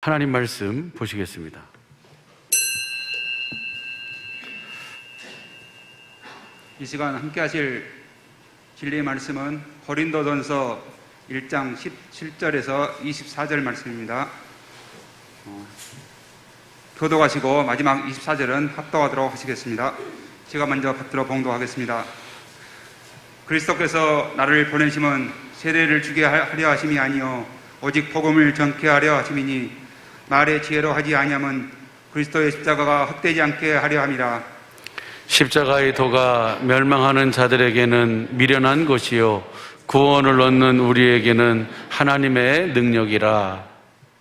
하나님 말씀 보시겠습니다. 이 시간 함께 하실 진리의 말씀은 고린도전서 1장 17절에서 24절 말씀입니다. 교독하시고 마지막 24절은 합독하도록 하시겠습니다. 제가 먼저 받들어 봉독하겠습니다. 그리스도께서 나를 보내심은 세례를 주게 하려 하심이 아니요 오직 복음을 전케 하려 하심이니 말의 지혜로 하지 아니함은 그리스도의 십자가가 헛되지 않게 하려 함이라. 십자가의 도가 멸망하는 자들에게는 미련한 것이요 구원을 얻는 우리에게는 하나님의 능력이라.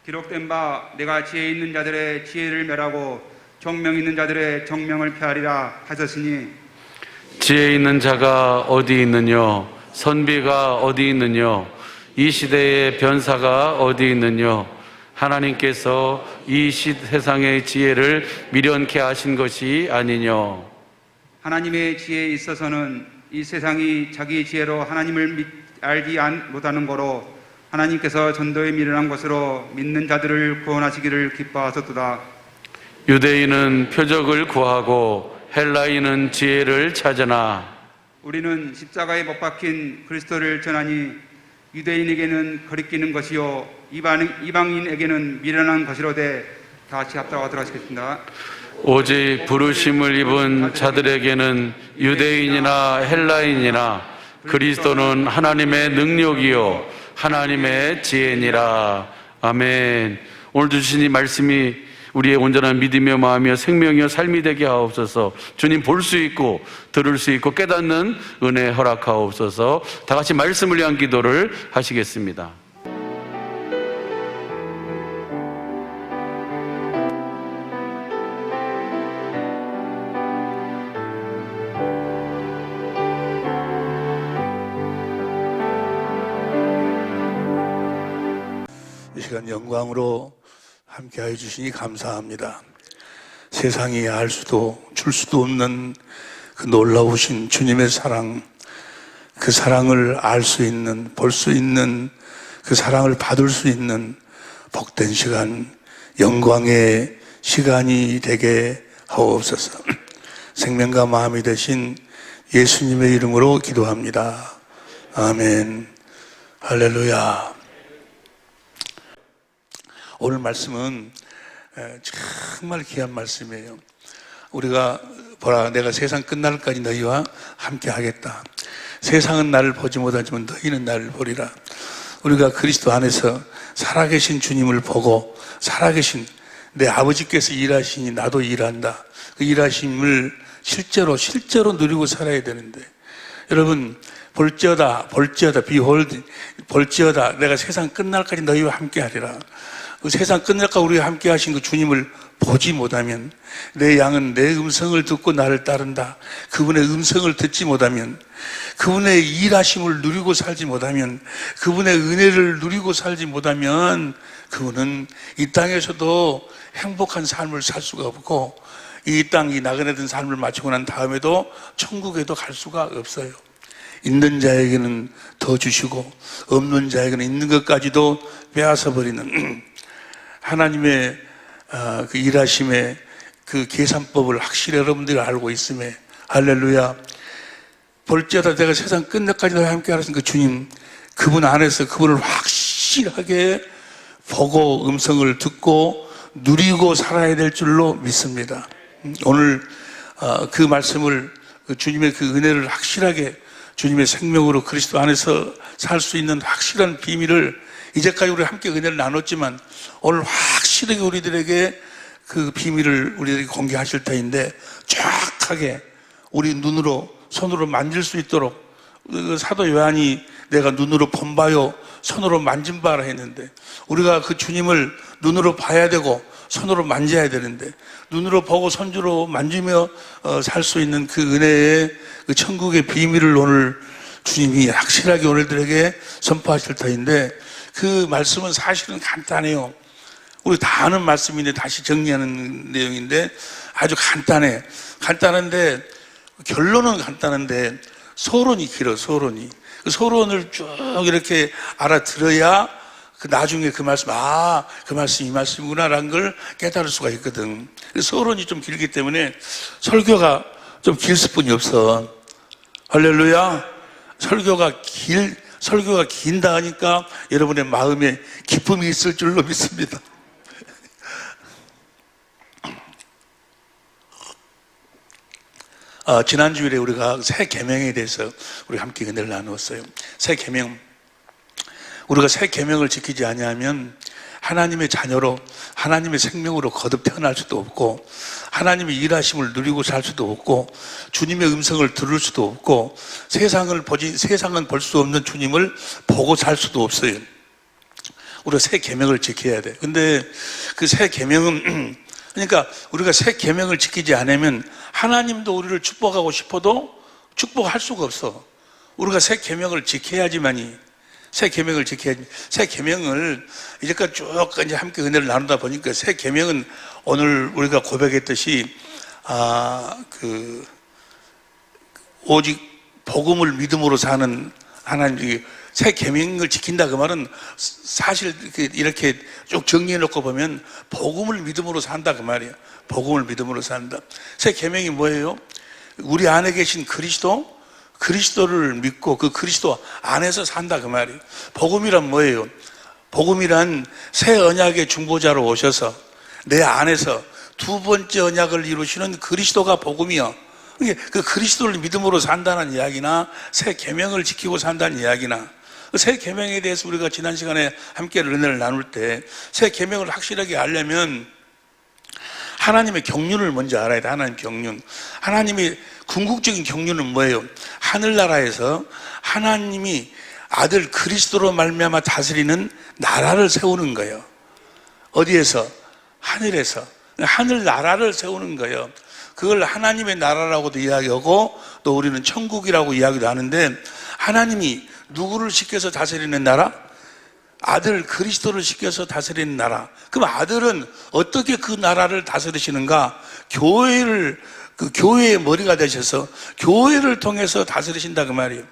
기록된 바 내가 지혜 있는 자들의 지혜를 멸하고 정명 있는 자들의 정명을 폐하리라 하셨으니 지혜 있는 자가 어디 있느뇨 선비가 어디 있느뇨 이 시대의 변사가 어디 있느뇨 하나님께서 이 세상의 지혜를 미련케 하신 것이 아니뇨. 하나님의 지혜에 있어서는 이 세상이 자기 지혜로 하나님을 알지 못하는 거로 하나님께서 전도에 미련한 것으로 믿는 자들을 구원하시기를 기뻐하셨도다. 유대인은 표적을 구하고 헬라인은 지혜를 찾으나 우리는 십자가에 못 박힌 그리스도를 전하니 유대인에게는 거리끼는 것이요 이방인에게는 미련한 것이로되. 다 같이 합독하도록 하시겠습니다. 오직 부르심을 입은 자들에게는 유대인이나 헬라인이나 그리스도는 하나님의 능력이요 하나님의 지혜니라. 아멘. 오늘 주신 이 말씀이 우리의 온전한 믿음이며 마음이며 생명이며 삶이 되게 하옵소서. 주님 볼 수 있고 들을 수 있고 깨닫는 은혜 허락하옵소서. 다 같이 말씀을 위한 기도를 하시겠습니다. 이 시간 영광으로 함께하여 주시니 감사합니다. 세상이 알 수도 줄 수도 없는 그 놀라우신 주님의 사랑, 그 사랑을 알 수 있는, 볼 수 있는, 그 사랑을 받을 수 있는 복된 시간, 영광의 시간이 되게 하옵소서. 생명과 마음이 되신 예수님의 이름으로 기도합니다. 아멘. 할렐루야. 오늘 말씀은 정말 귀한 말씀이에요. 우리가 보라, 내가 세상 끝날까지 너희와 함께 하겠다. 세상은 나를 보지 못하지만 너희는 나를 보리라. 우리가 그리스도 안에서 살아계신 주님을 보고 살아계신 내 아버지께서 일하시니 나도 일한다. 그 일하심을 실제로 누리고 살아야 되는데, 여러분 볼지어다 behold 볼지어다 내가 세상 끝날까지 너희와 함께 하리라. 그 세상 끝날까 우리와 함께 하신 그 주님을 보지 못하면, 내 양은 내 음성을 듣고 나를 따른다. 그분의 음성을 듣지 못하면, 그분의 일하심을 누리고 살지 못하면, 그분의 은혜를 누리고 살지 못하면 그분은 이 땅에서도 행복한 삶을 살 수가 없고, 이 땅이 나그네된 삶을 마치고 난 다음에도 천국에도 갈 수가 없어요. 있는 자에게는 더 주시고 없는 자에게는 있는 것까지도 빼앗아 버리는 하나님의 그 일하심의 그 계산법을 확실히 여러분들이 알고 있음에, 할렐루야. 볼지어다 내가 세상 끝날까지 너와 함께 하신 그 주님, 그분 안에서 그분을 확실하게 보고 음성을 듣고 누리고 살아야 될 줄로 믿습니다. 오늘 그 말씀을, 주님의 그 은혜를 확실하게 주님의 생명으로 그리스도 안에서 살 수 있는 확실한 비밀을, 이제까지 우리 함께 은혜를 나눴지만 오늘 확실하게 우리들에게 그 비밀을 우리들에게 공개하실 터인데, 정확하게 우리 눈으로 손으로 만질 수 있도록, 그 사도 요한이 내가 눈으로 본 바요 손으로 만진 바라 했는데, 우리가 그 주님을 눈으로 봐야 되고 손으로 만져야 되는데, 눈으로 보고 손으로 만지며 살 수 있는 그 은혜의 그 천국의 비밀을 오늘 주님이 확실하게 우리들에게 선포하실 터인데, 그 말씀은 사실은 간단해요. 우리 다 아는 말씀인데 다시 정리하는 내용인데 아주 간단한데 결론은 간단한데 소론이 길어. 소론이 그 소론을 쭉 이렇게 알아들어야 그 나중에 그 말씀, 그 말씀이 이 말씀이구나라는 걸 깨달을 수가 있거든. 서론이 좀 길기 때문에 설교가 좀 길 수뿐이 없어. 할렐루야. 설교가 긴다 하니까 여러분의 마음에 기쁨이 있을 줄로 믿습니다. 지난 주일에 우리가 새 계명에 대해서 우리 함께 은혜를 나누었어요. 새 계명. 우리가 새 계명을 지키지 아니하면 하나님의 자녀로, 하나님의 생명으로 거듭 태어날 수도 없고, 하나님의 일하심을 누리고 살 수도 없고, 주님의 음성을 들을 수도 없고, 세상은 볼 수 없는 주님을 보고 살 수도 없어요. 우리가 새 계명을 지켜야 돼. 근데 그 새 계명은 그러니까 우리가 새 계명을 지키지 않으면 하나님도 우리를 축복하고 싶어도 축복할 수가 없어. 우리가 새 계명을 지켜야지만이, 새 계명을 지켜야지. 새 계명을 이제까지 쭉 이제 함께 은혜를 나누다 보니까 새 계명은 오늘 우리가 고백했듯이 오직 복음을 믿음으로 사는 하나님, 새 계명을 지킨다 그 말은 사실 이렇게 쭉 정리해 놓고 보면 복음을 믿음으로 산다 그 말이에요. 복음을 믿음으로 산다. 새 계명이 뭐예요? 우리 안에 계신 그리스도를 믿고 그 그리스도 안에서 산다 그 말이에요. 복음이란 뭐예요? 복음이란 새 언약의 중보자로 오셔서 내 안에서 두 번째 언약을 이루시는 그리스도가 복음이요. 그 그리스도를 믿음으로 산다는 이야기나 새 계명을 지키고 산다는 이야기나, 새 계명에 대해서 우리가 지난 시간에 함께 은혜를 나눌 때 새 계명을 확실하게 알려면 하나님의 경륜을 먼저 알아야 돼. 하나님 경륜. 하나님의 궁극적인 경륜은 뭐예요? 하늘나라에서 하나님이 아들 그리스도로 말미암아 다스리는 나라를 세우는 거예요. 어디에서? 하늘에서. 하늘나라를 세우는 거예요. 그걸 하나님의 나라라고도 이야기하고 또 우리는 천국이라고 이야기도 하는데, 하나님이 누구를 시켜서 다스리는 나라? 아들 그리스도를 시켜서 다스리는 나라. 그럼 아들은 어떻게 그 나라를 다스리시는가? 교회의 머리가 되셔서 교회를 통해서 다스리신다 그 말이에요.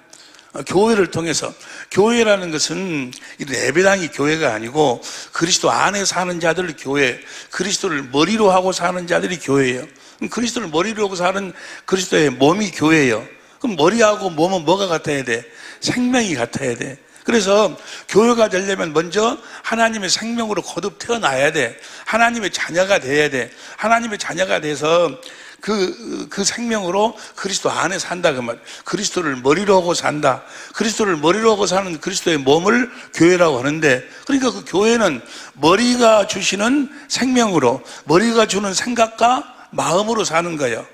교회를 통해서. 교회라는 것은 예배당이 교회가 아니고 그리스도 안에 사는 자들 교회, 그리스도를 머리로 하고 사는 자들이 교회예요. 그리스도를 머리로 하고 사는 그리스도의 몸이 교회예요. 그럼 머리하고 몸은 뭐가 같아야 돼? 생명이 같아야 돼. 그래서 교회가 되려면 먼저 하나님의 생명으로 거듭 태어나야 돼. 하나님의 자녀가 돼야 돼. 하나님의 자녀가 돼서 그 생명으로 그리스도 안에 산다 그 말. 그리스도를 머리로 하고 산다. 그리스도를 머리로 하고 사는 그리스도의 몸을 교회라고 하는데, 그러니까 그 교회는 머리가 주시는 생명으로, 머리가 주는 생각과 마음으로 사는 거예요.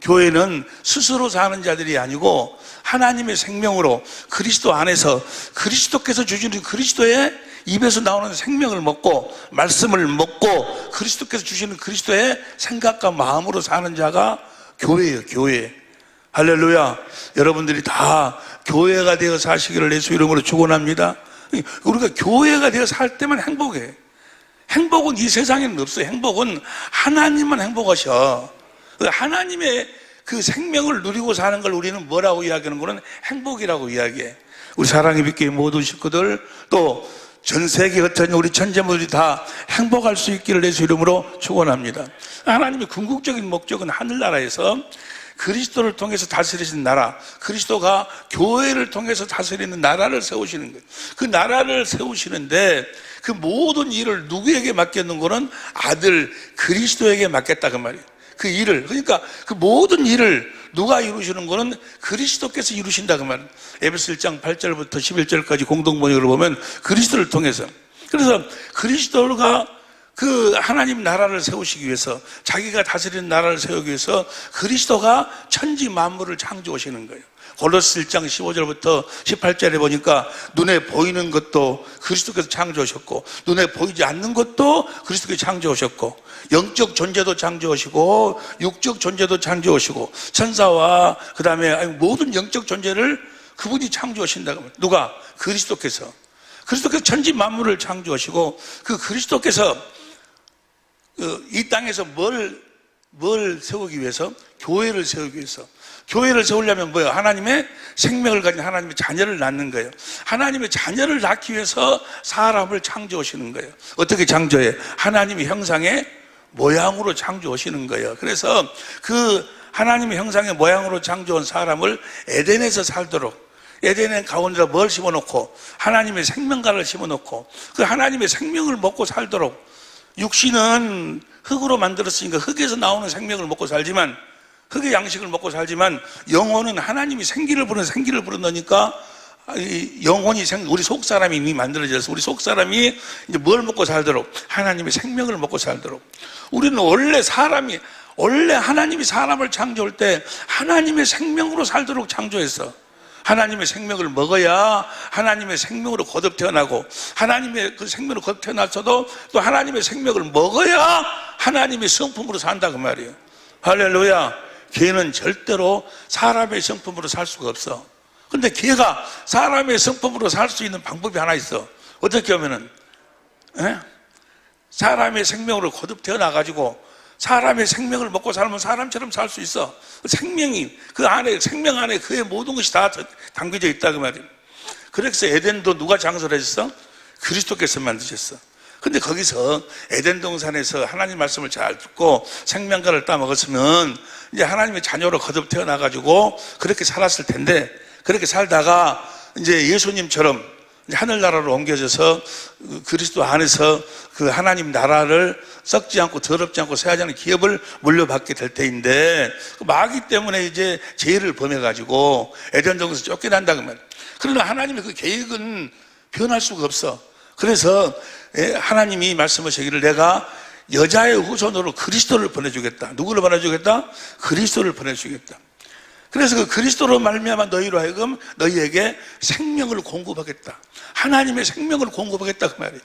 교회는 스스로 사는 자들이 아니고 하나님의 생명으로 그리스도 안에서 그리스도께서 주시는 그리스도의 입에서 나오는 생명을 먹고 말씀을 먹고 그리스도께서 주시는 그리스도의 생각과 마음으로 사는 자가 교회예요. 교회. 할렐루야. 여러분들이 다 교회가 되어 사시기를 예수 이름으로 축원합니다. 우리가 교회가 되어 살 때만 행복해. 행복은 이 세상에는 없어요. 행복은 하나님만 행복하셔. 하나님의 그 생명을 누리고 사는 걸 우리는 뭐라고 이야기하는 거는 행복이라고 이야기해. 우리 사랑의 빛교회 모든 식구들, 또 전 세계 흩어진 우리 천재모들이 다 행복할 수 있기를 예수 이름으로 축원합니다. 하나님의 궁극적인 목적은 하늘나라에서 그리스도를 통해서 다스리시는 나라, 그리스도가 교회를 통해서 다스리는 나라를 세우시는 거예요. 그 나라를 세우시는데 그 모든 일을 누구에게 맡겼는 거는 아들 그리스도에게 맡겼다 그 말이에요. 그 일을, 그러니까 그 모든 일을 누가 이루시는 거는 그리스도께서 이루신다 그 말이에요. 에베소 1장 8절부터 11절까지 공동번역을 보면 그리스도를 통해서, 그래서 그리스도가 그 하나님 나라를 세우시기 위해서, 자기가 다스리는 나라를 세우기 위해서 그리스도가 천지 만물을 창조하시는 거예요. 골로새 1장 15절부터 18절에 보니까 눈에 보이는 것도 그리스도께서 창조하셨고 눈에 보이지 않는 것도 그리스도께서 창조하셨고 영적 존재도 창조하시고 육적 존재도 창조하시고 천사와 그 다음에 모든 영적 존재를 그분이 창조하신다고 합니다. 누가? 그리스도께서 천지 만물을 창조하시고 그 그리스도께서 이 땅에서 뭘 뭘 세우기 위해서? 교회를 세우기 위해서. 교회를 세우려면 뭐예요? 하나님의 생명을 가진 하나님의 자녀를 낳는 거예요. 하나님의 자녀를 낳기 위해서 사람을 창조하시는 거예요. 어떻게 창조해? 하나님의 형상의 모양으로 창조하시는 거예요. 그래서 그 하나님의 형상의 모양으로 창조한 사람을 에덴에서 살도록, 에덴의 가운데다 뭘 심어놓고? 하나님의 생명가를 심어놓고 그 하나님의 생명을 먹고 살도록. 육신은 흙으로 만들었으니까 흙에서 나오는 생명을 먹고 살지만, 흙의 양식을 먹고 살지만, 영혼은 하나님이 생기를 불어넣으니까 영혼이 우리 속사람이 이미 만들어져서 우리 속사람이 이제 뭘 먹고 살도록? 하나님의 생명을 먹고 살도록. 우리는 원래 하나님이 사람을 창조할 때 하나님의 생명으로 살도록 창조했어. 하나님의 생명을 먹어야 하나님의 생명으로 거듭 태어나고, 하나님의 그 생명으로 거듭 태어났어도 또 하나님의 생명을 먹어야 하나님의 성품으로 산다 그 말이에요. 할렐루야. 개는 절대로 사람의 성품으로 살 수가 없어. 근데 개가 사람의 성품으로 살 수 있는 방법이 하나 있어. 어떻게 하면은 사람의 생명으로 거듭 태어나가지고 사람의 생명을 먹고 살면 사람처럼 살 수 있어. 생명이 그 안에, 생명 안에 그의 모든 것이 다 담겨져 있다 그 말이에요. 그래서 에덴도 누가 장소를 해줬어? 그리스도께서 만드셨어. 근데 거기서 에덴 동산에서 하나님 말씀을 잘 듣고 생명과를 따먹었으면 이제 하나님의 자녀로 거듭 태어나가지고 그렇게 살았을 텐데, 그렇게 살다가 이제 예수님처럼 하늘나라로 옮겨져서 그리스도 안에서 그 하나님 나라를 썩지 않고 더럽지 않고 새하지 않은 기업을 물려받게 될 때인데, 마귀 때문에 이제 죄를 범해가지고 에덴 동산에서 쫓겨난다 그 말이에요. 그러나 하나님의 그 계획은 변할 수가 없어. 그래서 하나님이 말씀하시기를 내가 여자의 후손으로 그리스도를 보내주겠다. 누구를 보내주겠다? 그리스도를 보내주겠다. 그래서 그 그리스도로 말미암아 너희로 하여금 너희에게 생명을 공급하겠다. 하나님의 생명을 공급하겠다 그 말이에요.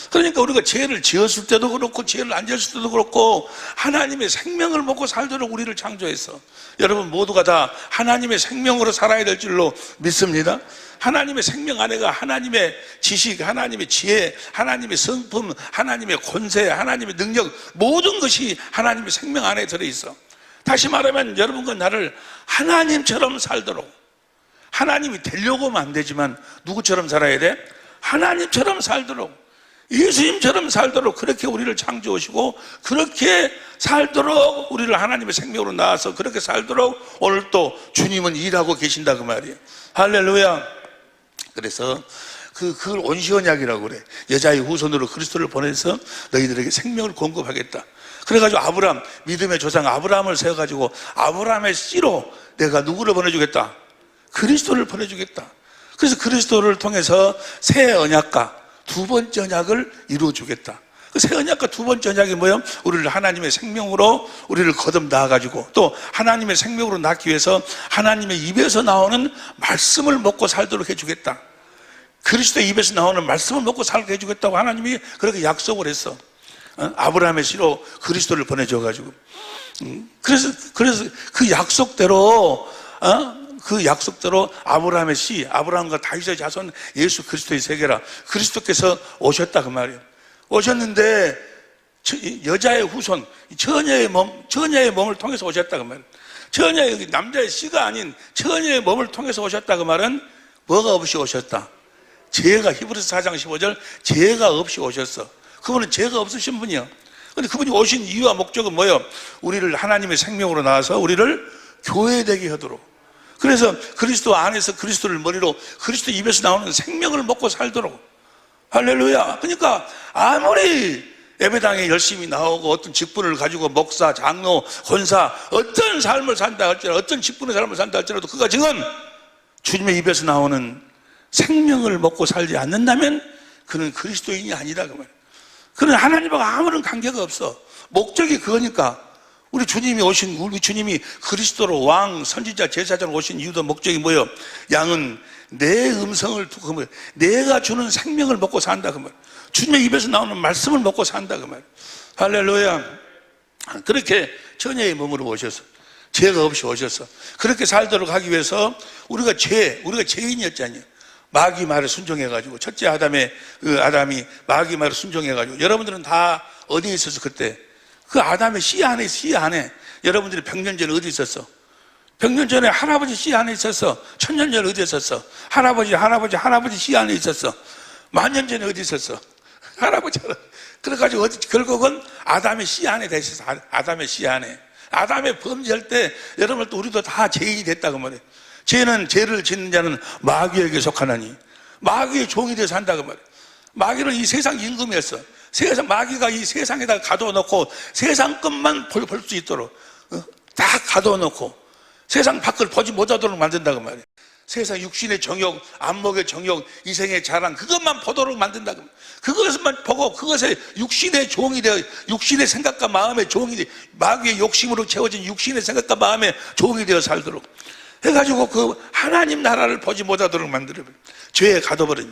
그러니까 우리가 죄를 지었을 때도 그렇고 죄를 안 지었을 때도 그렇고 하나님의 생명을 먹고 살도록 우리를 창조했어. 여러분 모두가 다 하나님의 생명으로 살아야 될 줄로 믿습니다. 하나님의 생명 안에가 하나님의 지식, 하나님의 지혜, 하나님의 성품, 하나님의 권세, 하나님의 능력, 모든 것이 하나님의 생명 안에 들어있어. 다시 말하면 여러분과 나를 하나님처럼 살도록, 하나님이 되려고 하면 안 되지만 누구처럼 살아야 돼? 하나님처럼 살도록, 예수님처럼 살도록 그렇게 우리를 창조하시고 그렇게 살도록 우리를 하나님의 생명으로 낳아서 그렇게 살도록 오늘 또 주님은 일하고 계신다 그 말이에요. 할렐루야. 그래서 그걸 온시언약이라고 그래. 여자의 후손으로 그리스도를 보내서 너희들에게 생명을 공급하겠다. 그래가지고 아브라함, 믿음의 조상 아브라함을 세워가지고 아브라함의 씨로 내가 누구를 보내주겠다? 그리스도를 보내주겠다. 그래서 그리스도를 통해서 새 언약과 두 번째 언약을 이루어주겠다. 그 새 언약과 두 번째 언약이 뭐예요? 우리를 하나님의 생명으로 우리를 거듭 낳아가지고 또 하나님의 생명으로 낳기 위해서 하나님의 입에서 나오는 말씀을 먹고 살도록 해주겠다. 그리스도의 입에서 나오는 말씀을 먹고 살게 해주겠다고 하나님이 그렇게 약속을 했어. 아브라함의 씨로 그리스도를 보내줘가지고. 그래서 그 약속대로 아브라함의 씨, 아브라함과 다윗의 자손 예수 그리스도의 세계라. 그리스도께서 오셨다 그 말이에요. 오셨는데 여자의 후손, 처녀의 몸을 통해서 오셨다 그 말이에요. 처녀의, 남자의 씨가 아닌 처녀의 몸을 통해서 오셨다 그 말은 뭐가 없이 오셨다? 죄가, 히브리서 4장 15절 죄가 없이 오셨어. 그분은 죄가 없으신 분이요. 근데 그분이 오신 이유와 목적은 뭐예요? 우리를 하나님의 생명으로 나와서 우리를 교회되게 하도록. 그래서 그리스도 안에서 그리스도를 머리로 그리스도 입에서 나오는 생명을 먹고 살도록. 할렐루야. 그러니까 아무리 예배당에 열심히 나오고 어떤 직분을 가지고 목사, 장로, 권사 어떤 삶을 산다 할지라도, 어떤 직분의 삶을 산다 할지라도 그가 지금 주님의 입에서 나오는 생명을 먹고 살지 않는다면 그는 그리스도인이 아니다 그 말이에요. 그는 하나님하고 아무런 관계가 없어. 목적이 그거니까. 우리 주님이 그리스도로 왕, 선지자, 제사장으로 오신 이유도 목적이 뭐예요? 양은 내 음성을 듣고 내가 주는 생명을 먹고 산다 그 말. 주님의 입에서 나오는 말씀을 먹고 산다 그 말. 할렐루야. 그렇게 처녀의 몸으로 오셔서 죄가 없이 오셔서 그렇게 살도록 하기 위해서 우리가 죄인이었잖아요. 마귀 말에 순종해가지고 첫째 아담이 마귀 말에 순종해가지고 여러분들은 다 어디에 있어서 그때 그 아담의 씨 안에 여러분들이 100년 전에 어디 있었어? 100년 전에 할아버지 씨 안에 있었어. 1000년 전에 어디 있었어? 할아버지 씨 안에 있었어. 10,000년 전에 어디 있었어? 할아버지. 그래가지고 결국은 아담의 씨 안에 다 있었어. 아담의 씨 안에. 아담의 범죄할 때 여러분들 우리도 다 죄인이 됐다고 말이에요. 죄는 죄를 짓는 자는 마귀에게 속하나니 마귀의 종이 되어 산다고 말이에요. 마귀는 이 세상 임금이었어. 마귀가 이 세상에다 가둬놓고 세상 것만 볼 수 있도록 다 가둬놓고 세상 밖을 보지 못하도록 만든다고 말이에요. 세상 육신의 정욕, 안목의 정욕, 이생의 자랑 그것만 보도록 만든다고. 그것만 보고 그것에 육신의 종이 되어 육신의 생각과 마음의 종이 되어 마귀의 욕심으로 채워진 육신의 생각과 마음의 종이 되어 살도록 해가지고 그 하나님 나라를 보지 못하도록 만들어버려요. 죄에 가둬버려요.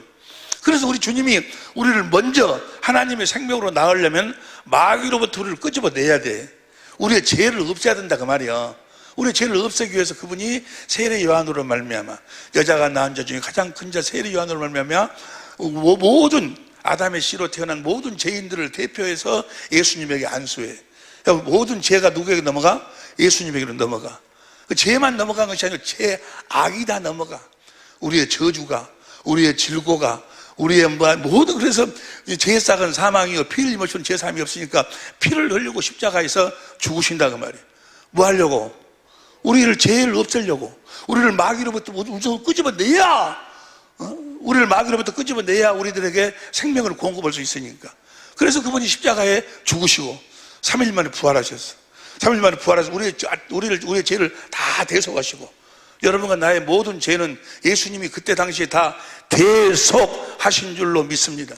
그래서 우리 주님이 우리를 먼저 하나님의 생명으로 낳으려면 마귀로부터 우리를 끄집어내야 돼. 우리의 죄를 없애야 된다 그 말이야. 우리의 죄를 없애기 위해서 그분이 세례 요한으로 말미암아 여자가 낳은 자 중에 가장 큰 자 세례 요한으로 말미암아 모든 아담의 씨로 태어난 모든 죄인들을 대표해서 예수님에게 안수해. 모든 죄가 누구에게 넘어가? 예수님에게로 넘어가. 그 죄만 넘어간 것이 아니라 죄악이 다 넘어가. 우리의 저주가, 우리의 질고가, 우리의 모든, 그래서 죄싹은 사망이요 피 흘림 없이는 죄사함이 없으니까 피를 흘리고 십자가에서 죽으신다고 말이에요. 뭐 하려고? 우리를 죄를 없애려고, 우리를 마귀로부터 끄집어내야, 우리를 마귀로부터 끄집어내야 우리들에게 생명을 공급할 수 있으니까. 그래서 그분이 십자가에 죽으시고 3일 만에 부활하셨어. 3일 만에 부활해서 우리의 죄를 다 대속하시고, 여러분과 나의 모든 죄는 예수님이 그때 당시에 다 대속하신 줄로 믿습니다.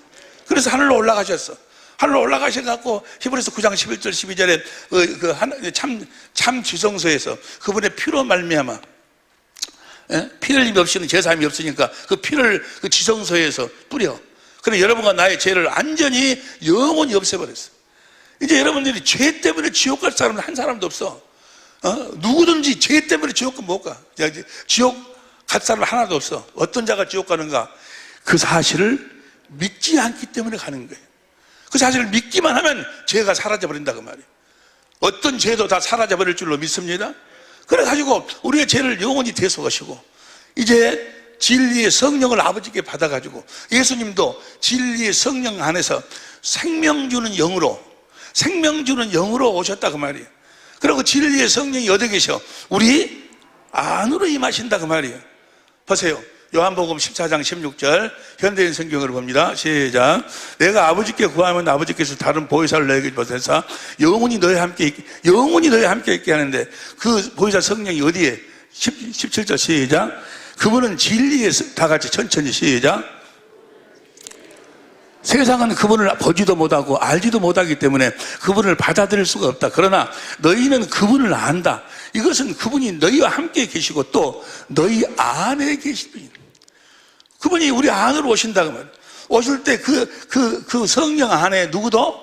그래서 하늘로 올라가셨어. 하늘로 올라가셔갖고 히브리서 9장 11절 12절에 참 지성소에서 그분의 피로 말미암아 피 흘림 없이는 제사함이 없으니까 그 피를 그 지성소에서 뿌려. 그래 여러분과 나의 죄를 완전히 영원히 없애버렸어. 이제 여러분들이 죄 때문에 지옥 갈 사람은 한 사람도 없어. 누구든지 죄 때문에 지옥 못 가. 지옥 갈 사람 하나도 없어. 어떤 자가 지옥 가는가? 그 사실을 믿지 않기 때문에 가는 거예요. 그 사실을 믿기만 하면 죄가 사라져버린다고 말이에요. 어떤 죄도 다 사라져버릴 줄로 믿습니다. 그래가지고 우리의 죄를 영원히 대속하시고, 이제 진리의 성령을 아버지께 받아가지고 예수님도 진리의 성령 안에서 생명 주는 영으로 오셨다 그 말이에요. 그리고 진리의 성령이 어디 계셔? 우리 안으로 임하신다 그 말이에요. 보세요. 요한복음 14장 16절 현대인 성경으로 봅니다. 시작. 내가 아버지께 구하면 아버지께서 다른 보혜사를 너에게 보내사 영원히 너희와 함께 있게 하는데, 그 보혜사 성령이 어디에? 17절 시작. 그분은 진리의, 다 같이 천천히 시작. 세상은 그분을 보지도 못하고 알지도 못하기 때문에 그분을 받아들일 수가 없다. 그러나 너희는 그분을 안다. 이것은 그분이 너희와 함께 계시고 또 너희 안에 계실 분이다. 그분이 우리 안으로 오신다고 말이에요. 오실 때 그 성령 안에 누구도,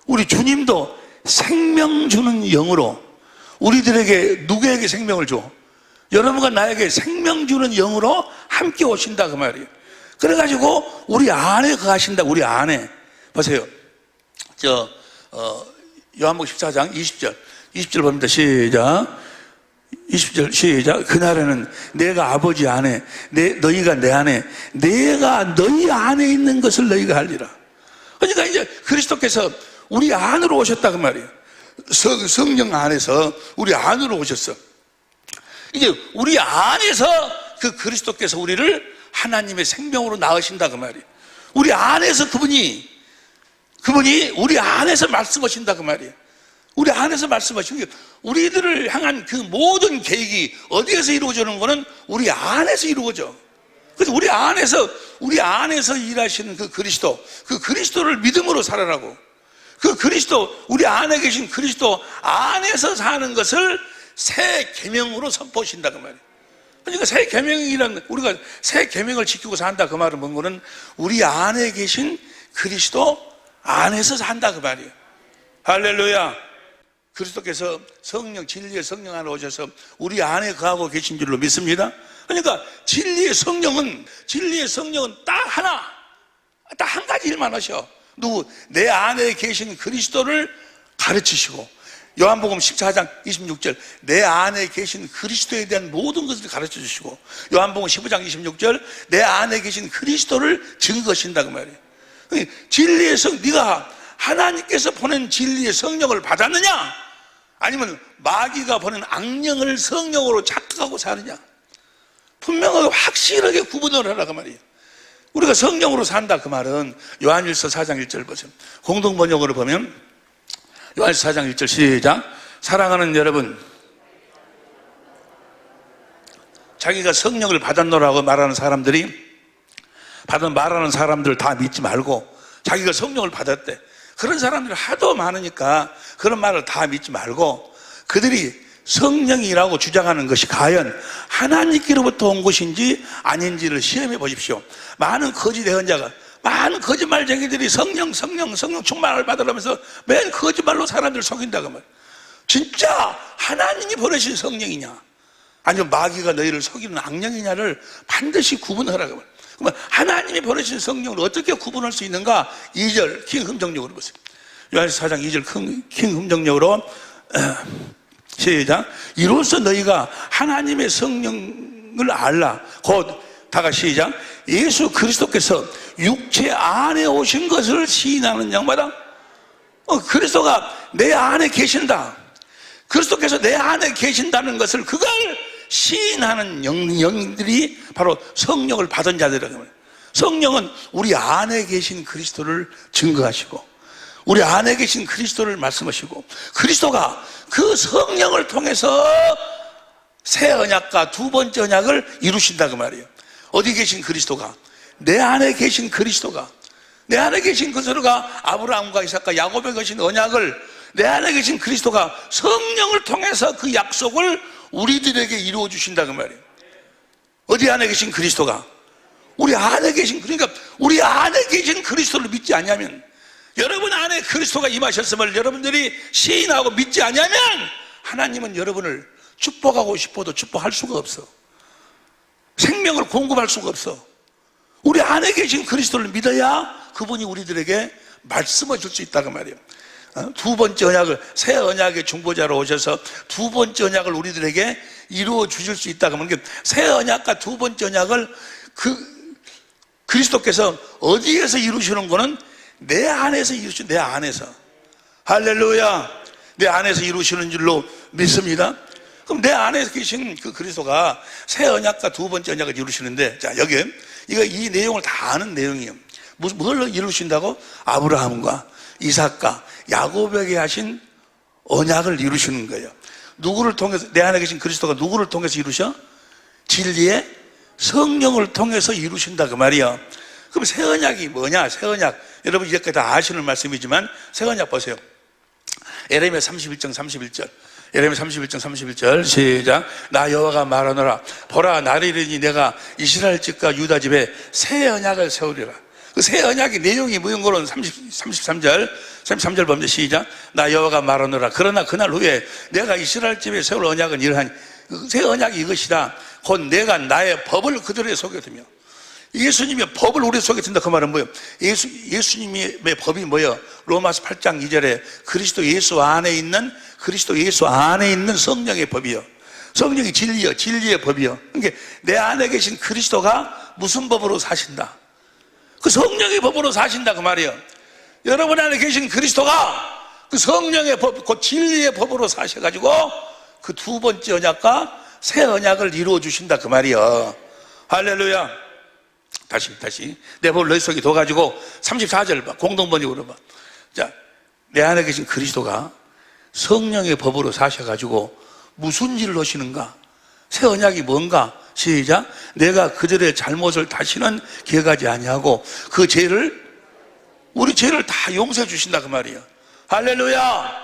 우리 주님도 생명 주는 영으로 우리들에게, 누구에게 생명을 줘? 여러분과 나에게 생명 주는 영으로 함께 오신다 그 말이에요. 그래가지고 우리 안에 거하신다. 우리 안에. 보세요. 요한복음 14장 20절 봅니다. 시작. 20절 시작. 그날에는 내가 아버지 안에, 너희가 내 안에, 내가 너희 안에 있는 것을 너희가 알리라. 그러니까 이제 그리스도께서 우리 안으로 오셨다 그 말이에요. 성령 안에서 우리 안으로 오셨어. 이제 우리 안에서 그 그리스도께서 우리를 하나님의 생명으로 낳으신다 그 말이에요. 우리 안에서 그분이 우리 안에서 말씀하신다 그 말이에요. 우리 안에서 말씀하시는 게, 우리들을 향한 그 모든 계획이 어디에서 이루어지는 거는 우리 안에서 이루어져. 그래서 우리 안에서 일하시는 그 그리스도를 믿음으로 살아라고. 그 그리스도, 우리 안에 계신 그리스도 안에서 사는 것을 새 계명으로 선포하신다 그 말이에요. 그러니까 새 계명이란, 우리가 새 계명을 지키고 산다 그 말은 뭔가는 우리 안에 계신 그리스도 안에서 산다 그 말이에요. 할렐루야. 그리스도께서 성령, 진리의 성령 안에 오셔서 우리 안에 거하고 계신 줄로 믿습니다. 그러니까 진리의 성령은 딱 한 가지 일만 하셔. 내 안에 계신 그리스도를 가르치시고, 요한복음 14장 26절 내 안에 계신 그리스도에 대한 모든 것을 가르쳐 주시고, 요한복음 15장 26절 내 안에 계신 그리스도를 증거하신다고 말이에요. 진리의 네가 하나님께서 보낸 진리의 성령을 받았느냐, 아니면 마귀가 보낸 악령을 성령으로 착각하고 사느냐, 분명하게 확실하게 구분을 하라고 말이에요. 우리가 성령으로 산다 그 말은 요한일서 4장 1절 보세요. 공동번역으로 보면 요한일서 4장 1절 시작. 사랑하는 여러분, 자기가 성령을 받았노라고 말하는 사람들 다 믿지 말고, 자기가 성령을 받았대, 그런 사람들이 하도 많으니까 그런 말을 다 믿지 말고, 그들이 성령이라고 주장하는 것이 과연 하나님께로부터 온 것인지 아닌지를 시험해 보십시오. 많은 거짓 예언자가, 많은 거짓말쟁이들이 성령 충만을 받으라면서 맨 거짓말로 사람들을 속인다고 말이에요. 진짜 하나님이 보내신 성령이냐, 아니면 마귀가 너희를 속이는 악령이냐를 반드시 구분하라고 말이에요. 그러면 하나님이 보내신 성령을 어떻게 구분할 수 있는가? 2절 킹 흠정력으로 보세요. 요한일서 4장 2절 킹 흠정력으로 시작. 이로써 너희가 하나님의 성령을 알라. 곧 다같이 시작. 예수 그리스도께서 육체 안에 오신 것을 시인하는 양마다 그리스도가 내 안에 계신다, 그리스도께서 내 안에 계신다는 것을, 그걸 시인하는 영들이 바로 성령을 받은 자들이라고 합니다. 성령은 우리 안에 계신 그리스도를 증거하시고, 우리 안에 계신 그리스도를 말씀하시고, 그리스도가 그 성령을 통해서 새 언약과 두 번째 언약을 이루신다고 말이에요. 어디 계신 그리스도가? 내 안에 계신 그리스도가, 내 안에 계신 그리스도가 아브라함과 이삭과 야곱에 계신 언약을, 내 안에 계신 그리스도가 성령을 통해서 그 약속을 우리들에게 이루어 주신다고 말이에요. 어디 안에 계신 그리스도가? 우리 안에 계신, 그러니까 우리 안에 계신 그리스도를 믿지 않냐면, 여러분 안에 그리스도가 임하셨음을 여러분들이 시인하고 믿지 않냐면, 하나님은 여러분을 축복하고 싶어도 축복할 수가 없어. 생명을 공급할 수가 없어. 우리 안에 계신 그리스도를 믿어야 그분이 우리들에게 말씀을 줄 수 있다고 말이에요. 두 번째 언약을, 새 언약의 중보자로 오셔서 두 번째 언약을 우리들에게 이루어 주실 수 있다고 하면, 새 언약과 두 번째 언약을 그리스도께서 어디에서 이루시는 거는 내 안에서 이루시는, 내 안에서. 할렐루야. 내 안에서 이루시는 줄로 믿습니다. 그럼 내 안에 계신 그 그리스도가 새 언약과 두 번째 언약을 이루시는데, 자, 여기 이 내용을 다 아는 내용이에요. 뭘 이루신다고? 아브라함과 이삭과 야곱에게 하신 언약을 이루시는 거예요. 누구를 통해서? 내 안에 계신 그리스도가 누구를 통해서 이루셔? 진리의 성령을 통해서 이루신다 그 말이야. 그럼 새 언약이 뭐냐? 새 언약, 여러분 이제까지 다 아시는 말씀이지만 새 언약 보세요. 에레미야 31장 31절, 에레미야 31장 31절 시작. 나 여호와가 말하노라. 보라, 날이 이르니 내가 이스라엘 집과 유다 집에 새 언약을 세우리라. 그 새 언약의 내용이 무슨 거는 33절 보면 시작. 나 여호와가 말하노라. 그러나 그날 후에 내가 이스라엘 집에 세울 언약은 이러하니, 새 언약이 이것이다. 곧 내가 나의 법을 그들의 속에 두며. 예수님의 법을 우리 속에 둔다 그 말은 뭐예요? 예수님의 법이 뭐예요? 로마서 8장 2절에 그리스도 예수 안에 있는 성령의 법이요. 성령이 진리요, 진리의 법이요. 그러니까 내 안에 계신 그리스도가 무슨 법으로 사신다? 그 성령의 법으로 사신다 그 말이에요. 여러분 안에 계신 그리스도가 그 성령의 법, 그 진리의 법으로 사셔가지고 그 두 번째 언약과 새 언약을 이루어 주신다 그 말이에요. 할렐루야. 다시 내 법을 너희 속에 둬가지고 34절 봐. 공동번역으로 봐. 자, 내 안에 계신 그리스도가 성령의 법으로 사셔가지고 무슨 일을 하시는가? 새 언약이 뭔가? 시작. 내가 그들의 잘못을 다시는 기억하지 아니하고 그 죄를, 우리 죄를 다 용서해 주신다 그 말이에요. 할렐루야.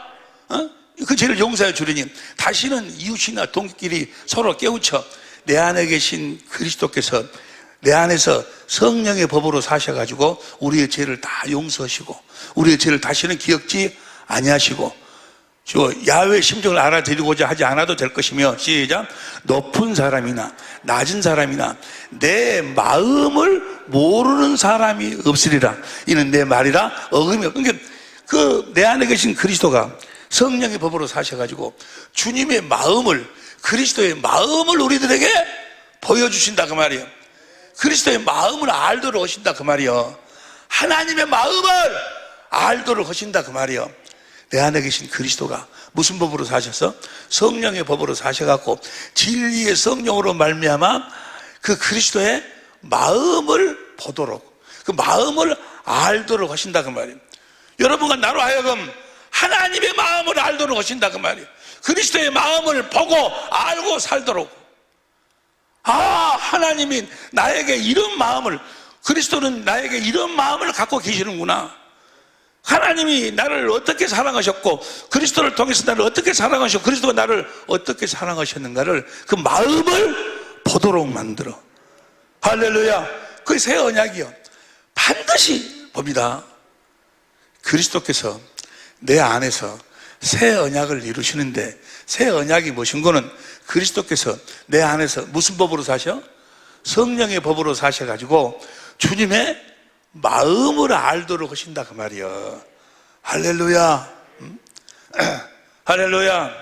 그 죄를 용서해 주리니 다시는 이웃이나 동기끼리 서로 깨우쳐 내 안에 계신 그리스도께서 내 안에서 성령의 법으로 사셔가지고 우리의 죄를 다 용서하시고 우리의 죄를 다시는 기억지 아니하시고 야훼의 심정을 알아드리고자 하지 않아도 될 것이며 시작. 높은 사람이나 낮은 사람이나 내 마음을 모르는 사람이 없으리라. 이는 내 말이라 어금이 없. 그러니까 그 내 안에 계신 그리스도가 성령의 법으로 사셔가지고 주님의 마음을, 그리스도의 마음을 우리들에게 보여주신다 그 말이에요. 그리스도의 마음을 알도록 하신다 그 말이에요. 하나님의 마음을 알도록 하신다 그 말이에요. 내 안에 계신 그리스도가 무슨 법으로 사셔서? 성령의 법으로 사셔갖고 진리의 성령으로 말미암아 그 그리스도의 마음을 보도록, 그 마음을 알도록 하신다 그 말이에요. 여러분과 나로 하여금 하나님의 마음을 알도록 하신다 그 말이에요. 그리스도의 마음을 보고 알고 살도록. 하나님이 나에게 이런 마음을, 그리스도는 나에게 이런 마음을 갖고 계시는구나. 하나님이 나를 어떻게 사랑하셨고 그리스도를 통해서 나를 어떻게 사랑하셨고 그리스도가 나를 어떻게 사랑하셨는가를, 그 마음을 보도록 만들어. 할렐루야. 그게 새 언약이요. 반드시 봅니다. 그리스도께서 내 안에서 새 언약을 이루시는데, 새 언약이 무슨 거는 그리스도께서 내 안에서 무슨 법으로 사셔? 성령의 법으로 사셔가지고 주님의 마음을 알도록 하신다 그 말이요. 할렐루야. 할렐루야.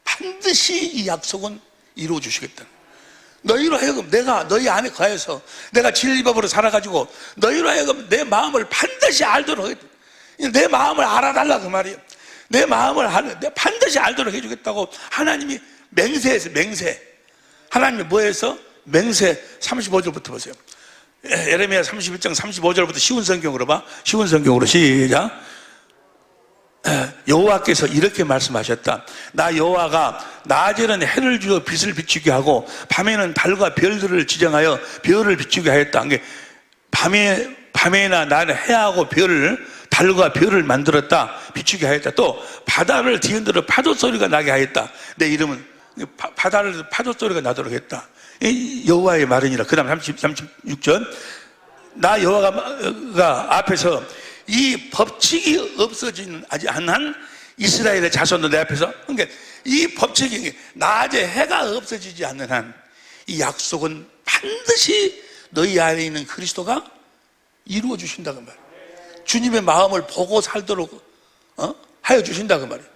반드시 이 약속은 이루어 주시겠다. 너희로 하여금 내가 너희 안에 거해서 내가 진리법으로 살아가지고 너희로 하여금 내 마음을 반드시 알도록 하겠다. 내 마음을 알아달라 그 말이에요. 내 마음을 내가 반드시 알도록 해주겠다고 하나님이 맹세해서, 맹세. 하나님이 뭐해서? 맹세. 35절부터 보세요. 예레미야 31장 35절부터 쉬운 성경으로 봐. 쉬운 성경으로 시작. 여호와께서 이렇게 말씀하셨다. 나 여호와가 낮에는 해를 주어 빛을 비추게 하고 밤에는 달과 별들을 지정하여 별을 비추게 하였다. 밤에나 나는 해하고 별을, 달과 별을 만들었다. 비추게 하였다. 또 바다를 뒤흔들어 파도 소리가 나게 하였다. 내 이름은 바다를 파도 소리가 나도록 했다. 여호와의 말이니라. 그 다음 36절. 나 여호와가 앞에서 이 법칙이 없어지는 아직 안 한 이스라엘의 자손도 내 앞에서, 그러니까 이 법칙이 낮에 해가 없어지지 않는 한 이 약속은 반드시 너희 안에 있는 그리스도가 이루어 주신다고 말이에요. 주님의 마음을 보고 살도록 하여 주신다고 말이에요.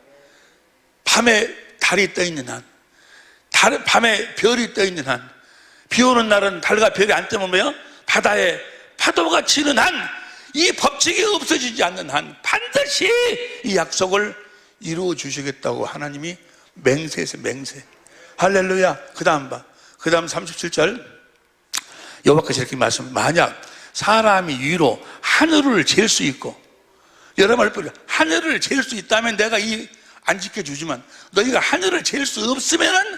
밤에 달이 떠 있는 한, 밤에 별이 떠 있는 한, 비 오는 날은 달과 별이 안 뜨면 바다에 파도가 치는 한, 이 법칙이 없어지지 않는 한 반드시 이 약속을 이루어 주시겠다고 하나님이 맹세해서, 맹세. 할렐루야. 그 다음 봐. 그 다음 37절. 여호와께서 이렇게 말씀. 만약 사람이 위로 하늘을 잴 수 있고, 여러분 하늘을 잴 수 있다면 내가 안 지켜주지만, 너희가 하늘을 잴 수 없으면은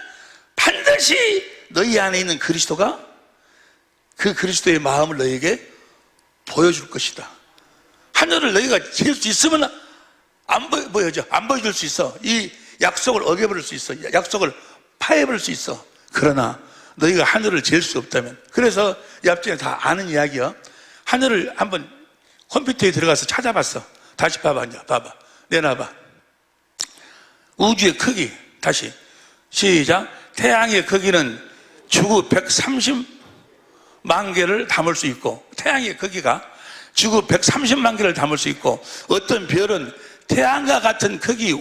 반드시 너희 안에 있는 그리스도가 그 그리스도의 마음을 너희에게 보여줄 것이다. 하늘을 너희가 잴 수 있으면 안 보여줄 수 있어. 이 약속을 어겨버릴 수 있어. 약속을 파해버릴 수 있어. 그러나 너희가 하늘을 잴 수 없다면, 그래서 옆집에 다 아는 이야기야. 하늘을 한번 컴퓨터에 들어가서 찾아봤어. 다시 봐봐. 이제 봐봐. 내놔봐. 우주의 크기. 다시 시작. 태양의 크기는 지구 130만 개를 담을 수 있고, 태양의 크기가 지구 130만 개를 담을 수 있고, 어떤 별은 태양과 같은 크기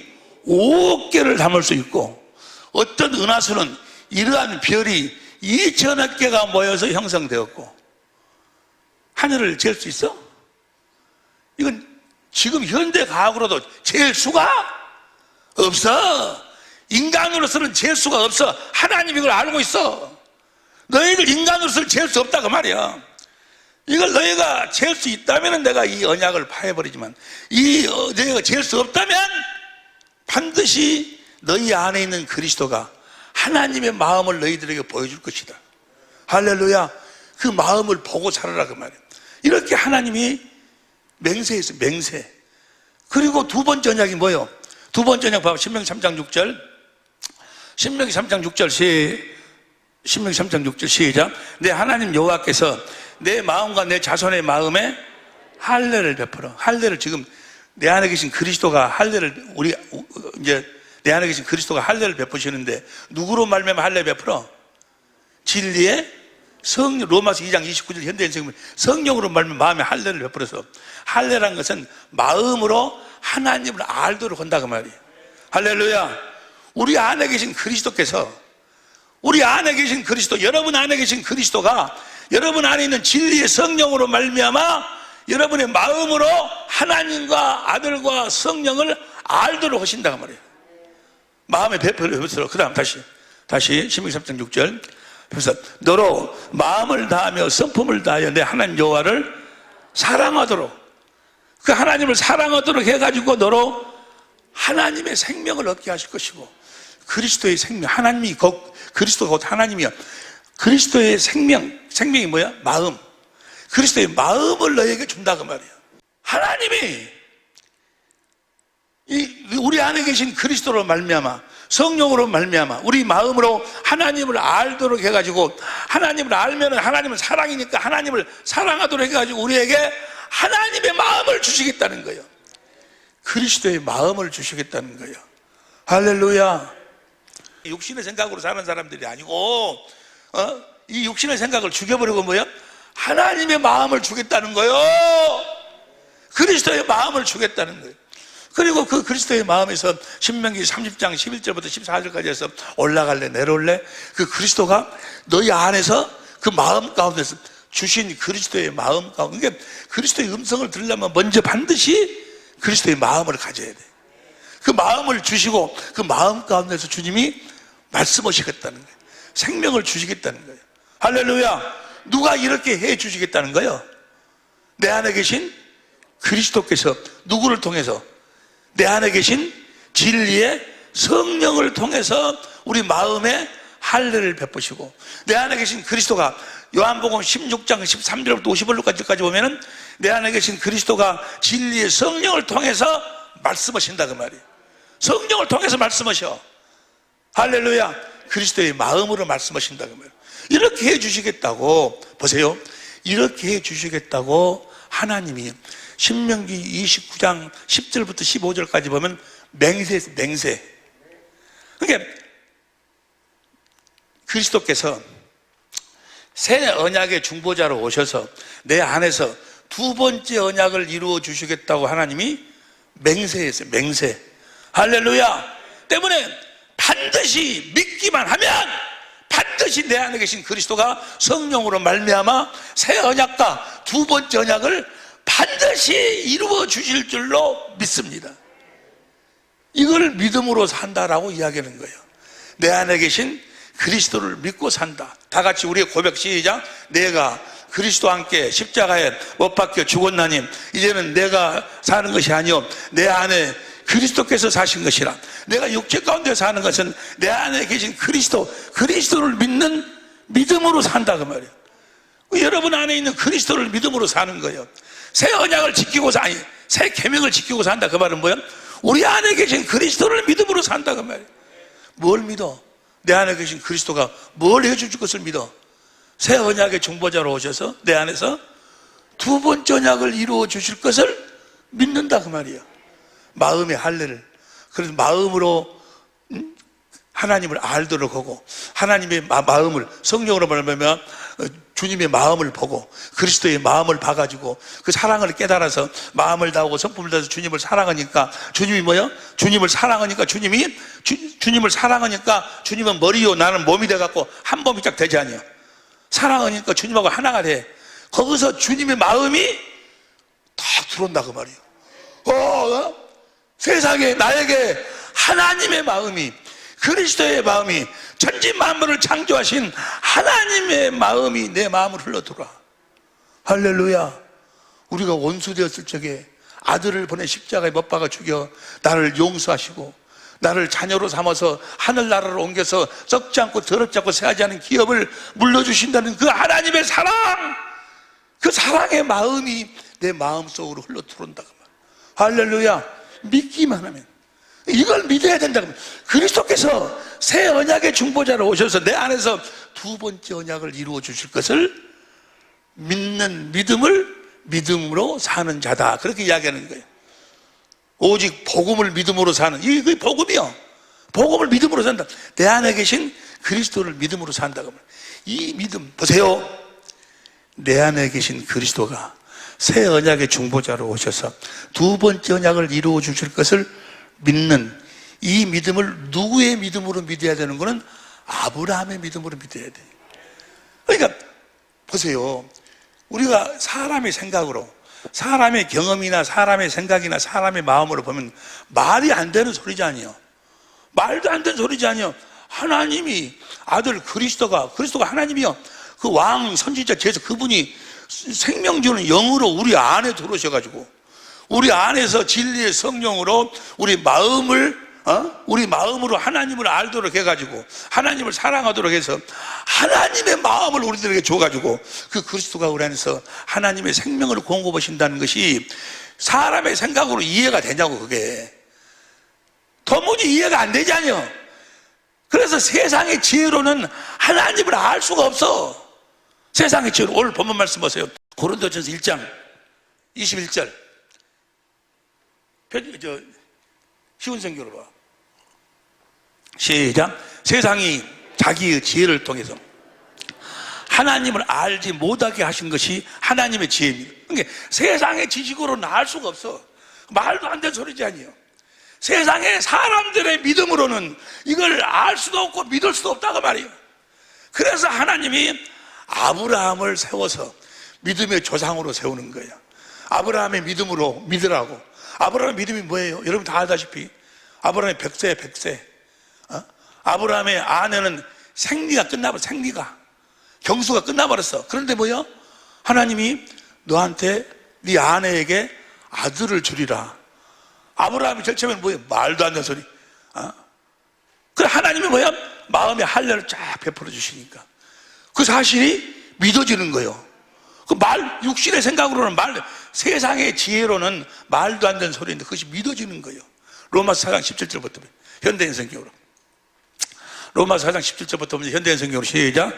5억 개를 담을 수 있고, 어떤 은하수는 이러한 별이 2천억 개가 모여서 형성되었고. 하늘을 잴 수 있어? 이건 지금 현대 과학으로도 잴 수가 없어. 인간으로서는 잴 수가 없어. 하나님이 이걸 알고 있어. 너희들 인간으로서는 잴 수 없다고 말이야. 이걸 너희가 잴 수 있다면 내가 이 언약을 파해버리지만, 너희가 잴 수 없다면 반드시 너희 안에 있는 그리스도가 하나님의 마음을 너희들에게 보여줄 것이다. 할렐루야. 그 마음을 보고 살아라 그 말이야. 이렇게 하나님이 맹세했어요. 맹세. 그리고 두 번째 언약이 뭐예요? 두 번째 언약 봐봐. 신명기 3장 6절. 신명기 3장 6절 신명기 3장 6절 시작. 내 하나님 여호와께서 내 마음과 내 자손의 마음에 할례를 베풀어. 할례를 지금 내 안에 계신 그리스도가 할례를, 이제 내 안에 계신 그리스도가 할례를 베푸시는데, 누구로 말미암아 할례 베풀어? 진리의 로마서 2장 29절 현대인생은 성령으로 말하면 마음에 할례를 베풀어서, 할례란 것은 마음으로 하나님을 알도록 한다고 말이에요. 할렐루야. 우리 안에 계신 그리스도께서, 우리 안에 계신 그리스도, 여러분 안에 계신 그리스도가 여러분 안에 있는 진리의 성령으로 말미암아 여러분의 마음으로 하나님과 아들과 성령을 알도록 하신다고 말이에요. 마음에 베풀어서. 그 다음 다시 신명기 3장 6절. 그래서 너로 마음을 다하며 성품을 다하여 내 하나님 여호와를 사랑하도록, 그 하나님을 사랑하도록 해가지고 너로 하나님의 생명을 얻게 하실 것이고, 그리스도의 생명, 하나님이 그리스도가 곧 하나님이야. 그리스도의 생명이 뭐야? 마음. 그리스도의 마음을 너에게 준다고 말이야. 하나님이 우리 안에 계신 그리스도로 말미암아, 성령으로 말미암아 우리 마음으로 하나님을 알도록 해가지고, 하나님을 알면은 하나님은 사랑이니까 하나님을 사랑하도록 해가지고 우리에게 하나님의 마음을 주시겠다는 거예요. 그리스도의 마음을 주시겠다는 거예요. 할렐루야. 육신의 생각으로 사는 사람들이 아니고, 이 육신의 생각을 죽여버리고 뭐야? 하나님의 마음을 주겠다는 거예요. 그리스도의 마음을 주겠다는 거예요. 그리고 그 그리스도의 마음에서 신명기 30장 11절부터 14절까지 해서 올라갈래 내려올래, 그 그리스도가 너희 안에서 그 마음 가운데서 주신 그리스도의 마음 가운데, 그러니까 그리스도의 음성을 들으려면 먼저 반드시 그리스도의 마음을 가져야 돼. 그 마음을 주시고 그 마음 가운데서 주님이 말씀하시겠다는 거예요. 생명을 주시겠다는 거예요. 할렐루야. 누가 이렇게 해 주시겠다는 거예요? 내 안에 계신 그리스도께서 누구를 통해서? 내 안에 계신 진리의 성령을 통해서 우리 마음에 할례를 베푸시고, 내 안에 계신 그리스도가 요한복음 16장 13절부터 50절까지 보면은 내 안에 계신 그리스도가 진리의 성령을 통해서 말씀하신다 그 말이에요. 성령을 통해서 말씀하셔. 할렐루야. 그리스도의 마음으로 말씀하신다 그 말이에요. 이렇게 해주시겠다고, 보세요, 이렇게 해주시겠다고 하나님이 신명기 29장 10절부터 15절까지 보면 맹세. 그러니까 그리스도께서 새 언약의 중보자로 오셔서 내 안에서 두 번째 언약을 이루어 주시겠다고 하나님이 맹세했어요. 맹세. 할렐루야. 때문에 반드시 믿기만 하면 반드시 내 안에 계신 그리스도가 성령으로 말미암아 새 언약과 두 번째 언약을 반드시 이루어 주실 줄로 믿습니다. 이걸 믿음으로 산다라고 이야기하는 거예요. 내 안에 계신 그리스도를 믿고 산다. 다 같이 우리의 고백 시작. 내가 그리스도와 함께 십자가에 못 박혀 죽었나니 이제는 내가 사는 것이 아니요 내 안에 그리스도께서 사신 것이라. 내가 육체 가운데 사는 것은 내 안에 계신 그리스도를 믿는 믿음으로 산다 그 말이에요. 여러분 안에 있는 그리스도를 믿음으로 사는 거예요. 새 언약을 지키고 새 계명을 지키고 산다 그 말은 뭐야? 우리 안에 계신 그리스도를 믿음으로 산다 그 말이에요. 뭘 믿어? 내 안에 계신 그리스도가 뭘 해줄 것을 믿어? 새 언약의 중보자로 오셔서 내 안에서 두 번째 언약을 이루어 주실 것을 믿는다 그 말이에요. 마음의 할례를, 그래서 마음으로 하나님을 알도록 하고, 하나님의 마음을 성령으로 말하면 주님의 마음을 보고 그리스도의 마음을 봐가지고 그 사랑을 깨달아서 마음을 다하고 성품을 다해서 주님을 사랑하니까 주님이 뭐요? 주님을 사랑하니까 주님을 사랑하니까 주님은 머리요 나는 몸이 돼갖고 한 몸이 딱 되지 않아요. 사랑하니까 주님하고 하나가 돼. 거기서 주님의 마음이 다 들어온다 그 말이에요. 세상에 나에게 하나님의 마음이, 그리스도의 마음이, 천지 만물을 창조하신 하나님의 마음이 내 마음을 흘러들어와. 할렐루야. 우리가 원수 되었을 적에 아들을 보내 십자가에 못 박아 죽여 나를 용서하시고 나를 자녀로 삼아서 하늘나라로 옮겨서 썩지 않고 더럽지 않고 새하지 않은 기업을 물려주신다는 그 하나님의 사랑, 그 사랑의 마음이 내 마음속으로 흘러들어온다 그 말. 할렐루야. 믿기만 하면, 이걸 믿어야 된다고. 그리스도께서 새 언약의 중보자로 오셔서 내 안에서 두 번째 언약을 이루어 주실 것을 믿는 믿음으로 사는 자다. 그렇게 이야기하는 거예요. 오직 복음을 믿음으로 사는, 이게 복음이요. 복음을 믿음으로 산다. 내 안에 계신 그리스도를 믿음으로 산다고 말해요. 이 믿음 보세요. 내 안에 계신 그리스도가 새 언약의 중보자로 오셔서 두 번째 언약을 이루어 주실 것을 믿는 이 믿음을 누구의 믿음으로 믿어야 되는 거는 아브라함의 믿음으로 믿어야 돼요. 그러니까 보세요. 우리가 사람의 생각으로, 사람의 경험이나 사람의 생각이나 사람의 마음으로 보면 말이 안 되는 소리잖아요. 말도 안 되는 소리잖아요. 하나님이 아들 그리스도가 하나님이요, 그 왕 선지자 제서 그분이 생명 주는 영으로 우리 안에 들어오셔가지고 우리 안에서 진리의 성령으로 우리 마음으로 하나님을 알도록 해가지고 하나님을 사랑하도록 해서 하나님의 마음을 우리들에게 줘가지고 그 그리스도가 우리 안에서 하나님의 생명을 공급하신다는 것이 사람의 생각으로 이해가 되냐고. 그게 도무지 이해가 안 되잖아요. 그래서 세상의 지혜로는 하나님을 알 수가 없어. 세상의 지혜로. 오늘 본문 말씀 보세요. 고린도전서 1장 21절. 쉬운 성경으로 봐. 시작. 세상이 자기의 지혜를 통해서 하나님을 알지 못하게 하신 것이 하나님의 지혜입니다. 그러니까 세상의 지식으로는 알 수가 없어. 말도 안 되는 소리지 아니에요. 세상의 사람들의 믿음으로는 이걸 알 수도 없고 믿을 수도 없다고 말이에요. 그래서 하나님이 아브라함을 세워서 믿음의 조상으로 세우는 거예요. 아브라함의 믿음으로 믿으라고. 아브라함의 믿음이 뭐예요? 여러분 다 알다시피 아브라함의 100세. 아브라함의 아내는 생리가 끝나버렸어. 생리가 경수가 끝나버렸어. 그런데 뭐요? 하나님이 너한테 네 아내에게 아들을 주리라. 아브라함이 제일 처음에는 뭐예요? 말도 안 되는 소리. 그 하나님이 뭐야? 마음의 할례를 쫙 베풀어 주시니까 그 사실이 믿어지는 거예요. 그 육신의 생각으로는 세상의 지혜로는 말도 안 되는 소리인데 그것이 믿어지는 거예요. 로마서 4장 17절부터 현대인 성경으로. 로마서 4장 17절부터 현대인 성경으로 시작.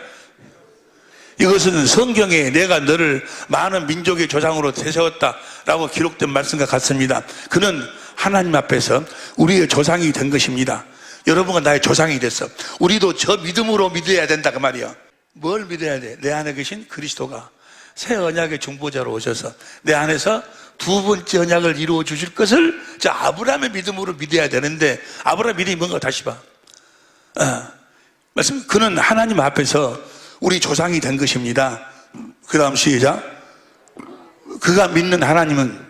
이것은 성경에 내가 너를 많은 민족의 조상으로 세웠다라고 기록된 말씀과 같습니다. 그는 하나님 앞에서 우리의 조상이 된 것입니다. 여러분과 나의 조상이 됐어. 우리도 저 믿음으로 믿어야 된다 그 말이야. 뭘 믿어야 돼? 내 안에 계신 그리스도가 새 언약의 중보자로 오셔서 내 안에서 두 번째 언약을 이루어 주실 것을 저 아브라함의 믿음으로 믿어야 되는데 아브라함 믿음이 뭔가 다시 봐. 말씀. 그는 하나님 앞에서 우리 조상이 된 것입니다. 그 다음 시작. 그가 믿는 하나님은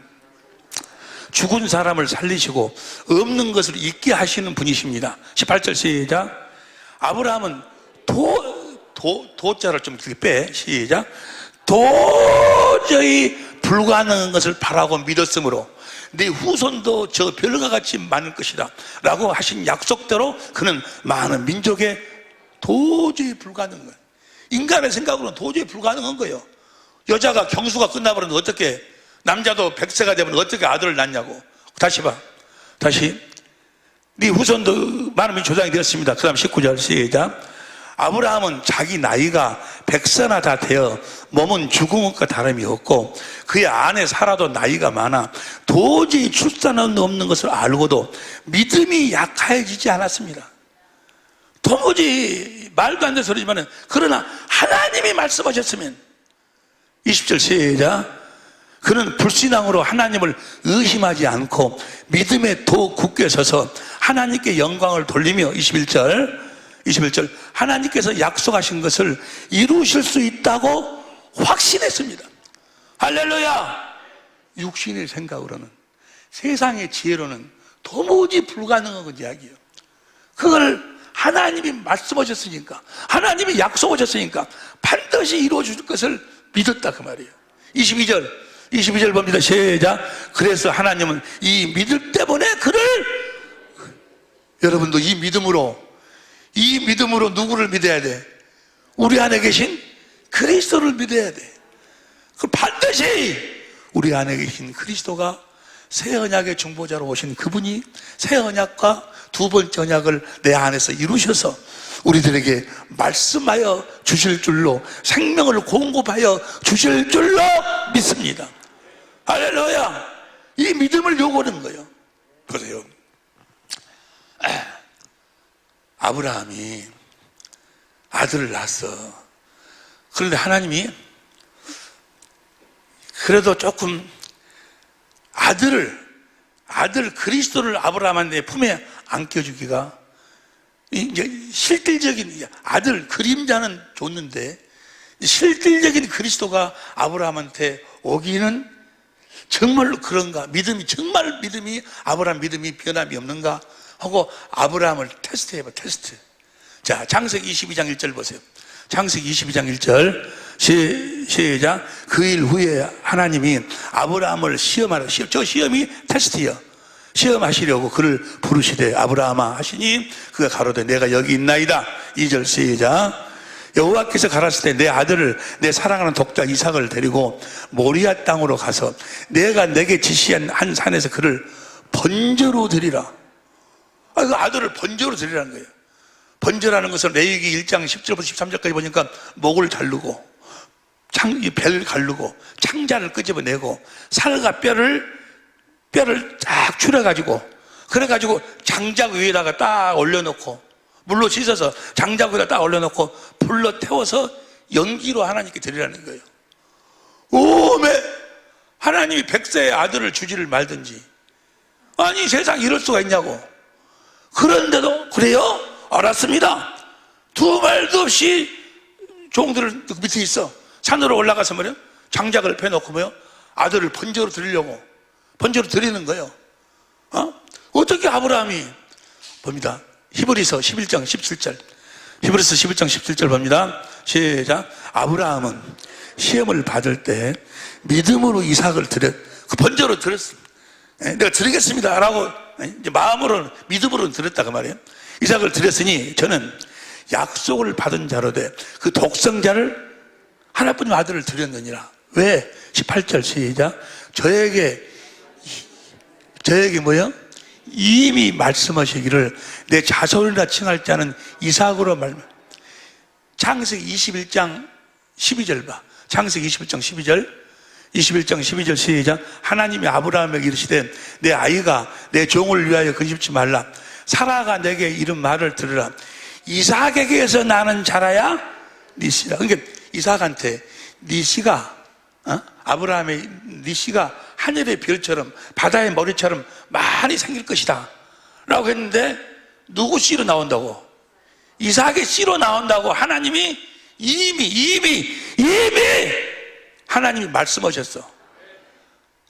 죽은 사람을 살리시고 없는 것을 있게 하시는 분이십니다. 18절 시작. 아브라함은 도자를 좀 길게 빼. 시작. 도저히 불가능한 것을 바라고 믿었으므로 네 후손도 저 별과 같이 많을 것이다 라고 하신 약속대로 그는 많은 민족에 도저히 불가능한 거예요. 인간의 생각으로는 도저히 불가능한 거예요. 여자가 경수가 끝나버렸는데 어떻게 남자도 100세가 되면 어떻게 아들을 낳냐고. 다시 봐. 다시. 네 후손도 많은 조상이 되었습니다. 그 다음 19절 시작. 아브라함은 자기 나이가 100세나 다 되어 몸은 죽은 것과 다름이 없고 그의 아내 사라도 나이가 많아 도저히 출산은 없는 것을 알고도 믿음이 약해지지 않았습니다. 도무지 말도 안 되는 소리지만 그러나 하나님이 말씀하셨으면 20절 시작. 그는 불신앙으로 하나님을 의심하지 않고 믿음에 더욱 굳게 서서 하나님께 영광을 돌리며 21절 하나님께서 약속하신 것을 이루실 수 있다고 확신했습니다. 할렐루야. 육신의 생각으로는 세상의 지혜로는 도무지 불가능한 건 이야기예요. 그걸 하나님이 말씀하셨으니까 하나님이 약속하셨으니까 반드시 이루어 줄 것을 믿었다 그 말이에요. 22절 봅니다. 시작. 그래서 하나님은 이 믿음 때문에 그를 여러분도 이 믿음으로 누구를 믿어야 돼? 우리 안에 계신 그리스도를 믿어야 돼. 그 반드시 우리 안에 계신 그리스도가 새 언약의 중보자로 오신 그분이 새 언약과 두 번째 언약을 내 안에서 이루셔서 우리들에게 말씀하여 주실 줄로 생명을 공급하여 주실 줄로 믿습니다. 할렐루야. 이 믿음을 요구하는 거예요. 보세요. 아브라함이 아들을 낳았어. 그런데 하나님이 그래도 조금 아들 그리스도를 아브라함한테 품에 안겨주기가 이제 실질적인 아들 그림자는 줬는데 실질적인 그리스도가 아브라함한테 오기는 정말로 그런가? 정말 믿음이 아브라함 믿음이 변함이 없는가? 하고 아브라함을 테스트해봐, 테스트. 자, 창세기 22장 1절 보세요. 창세기 22장 1절 시작. 그 일 후에 하나님이 아브라함을 시험하라. 저 시험이 테스트예요. 시험하시려고 그를 부르시되 아브라함아 하시니 그가 가로되 내가 여기 있나이다. 2절 시작. 여호와께서 가라사대 때 내 아들을 내 사랑하는 독자 이삭을 데리고 모리아 땅으로 가서 내가 내게 지시한 한 산에서 그를 번제로 드리라. 그 아들을 번제로 드리라는 거예요. 번제라는 것은 레위기 1장 10절부터 13절까지 보니까 목을 자르고 배를 가르고 창자를 끄집어내고 살과 뼈를 쫙 추려가지고 그래가지고 장작 위에다가 딱 올려놓고 물로 씻어서 장작 위에다 딱 올려놓고 불로 태워서 연기로 하나님께 드리라는 거예요. 오메 하나님이 100세의 아들을 주지를 말든지 아니 세상 이럴 수가 있냐고. 그런데도 그래요? 알았습니다. 두 말도 없이 종들을 밑에 있어. 산으로 올라가서 뭐요? 장작을 펴놓고 뭐요? 아들을 번제로 드리려고 번제로 드리는 거예요. 어떻게 아브라함이 봅니다. 히브리서 11장 17절 히브리서 11장 17절 봅니다. 시작. 아브라함은 시험을 받을 때 믿음으로 이삭을 그 번제로 드렸습니다. 내가 드리겠습니다 라고 이제 마음으로는 믿음으로는 드렸다고 말이에요. 이삭을 드렸으니 저는 약속을 받은 자로 돼 그 독생자를 하나뿐인 아들을 드렸느니라. 왜? 18절 시작. 저에게 뭐요? 이미 말씀하시기를 내 자손이라 칭할 자는 이삭으로 말씀. 창세기 21장 12절 봐. 창세기 21장 12절 21장 12절 시작. 하나님이 아브라함에게 이르시되 내 아이가 내 종을 위하여 근심치 말라. 사라가 내게 이런 말을 들으라. 이삭에게서 나는 자라야 네 씨라. 그러니까 이삭한테 네 씨가 아브라함의 네 씨가 하늘의 별처럼 바다의 머리처럼 많이 생길 것이다 라고 했는데 누구 씨로 나온다고? 이삭의 씨로 나온다고 하나님이 이미 하나님이 말씀하셨어.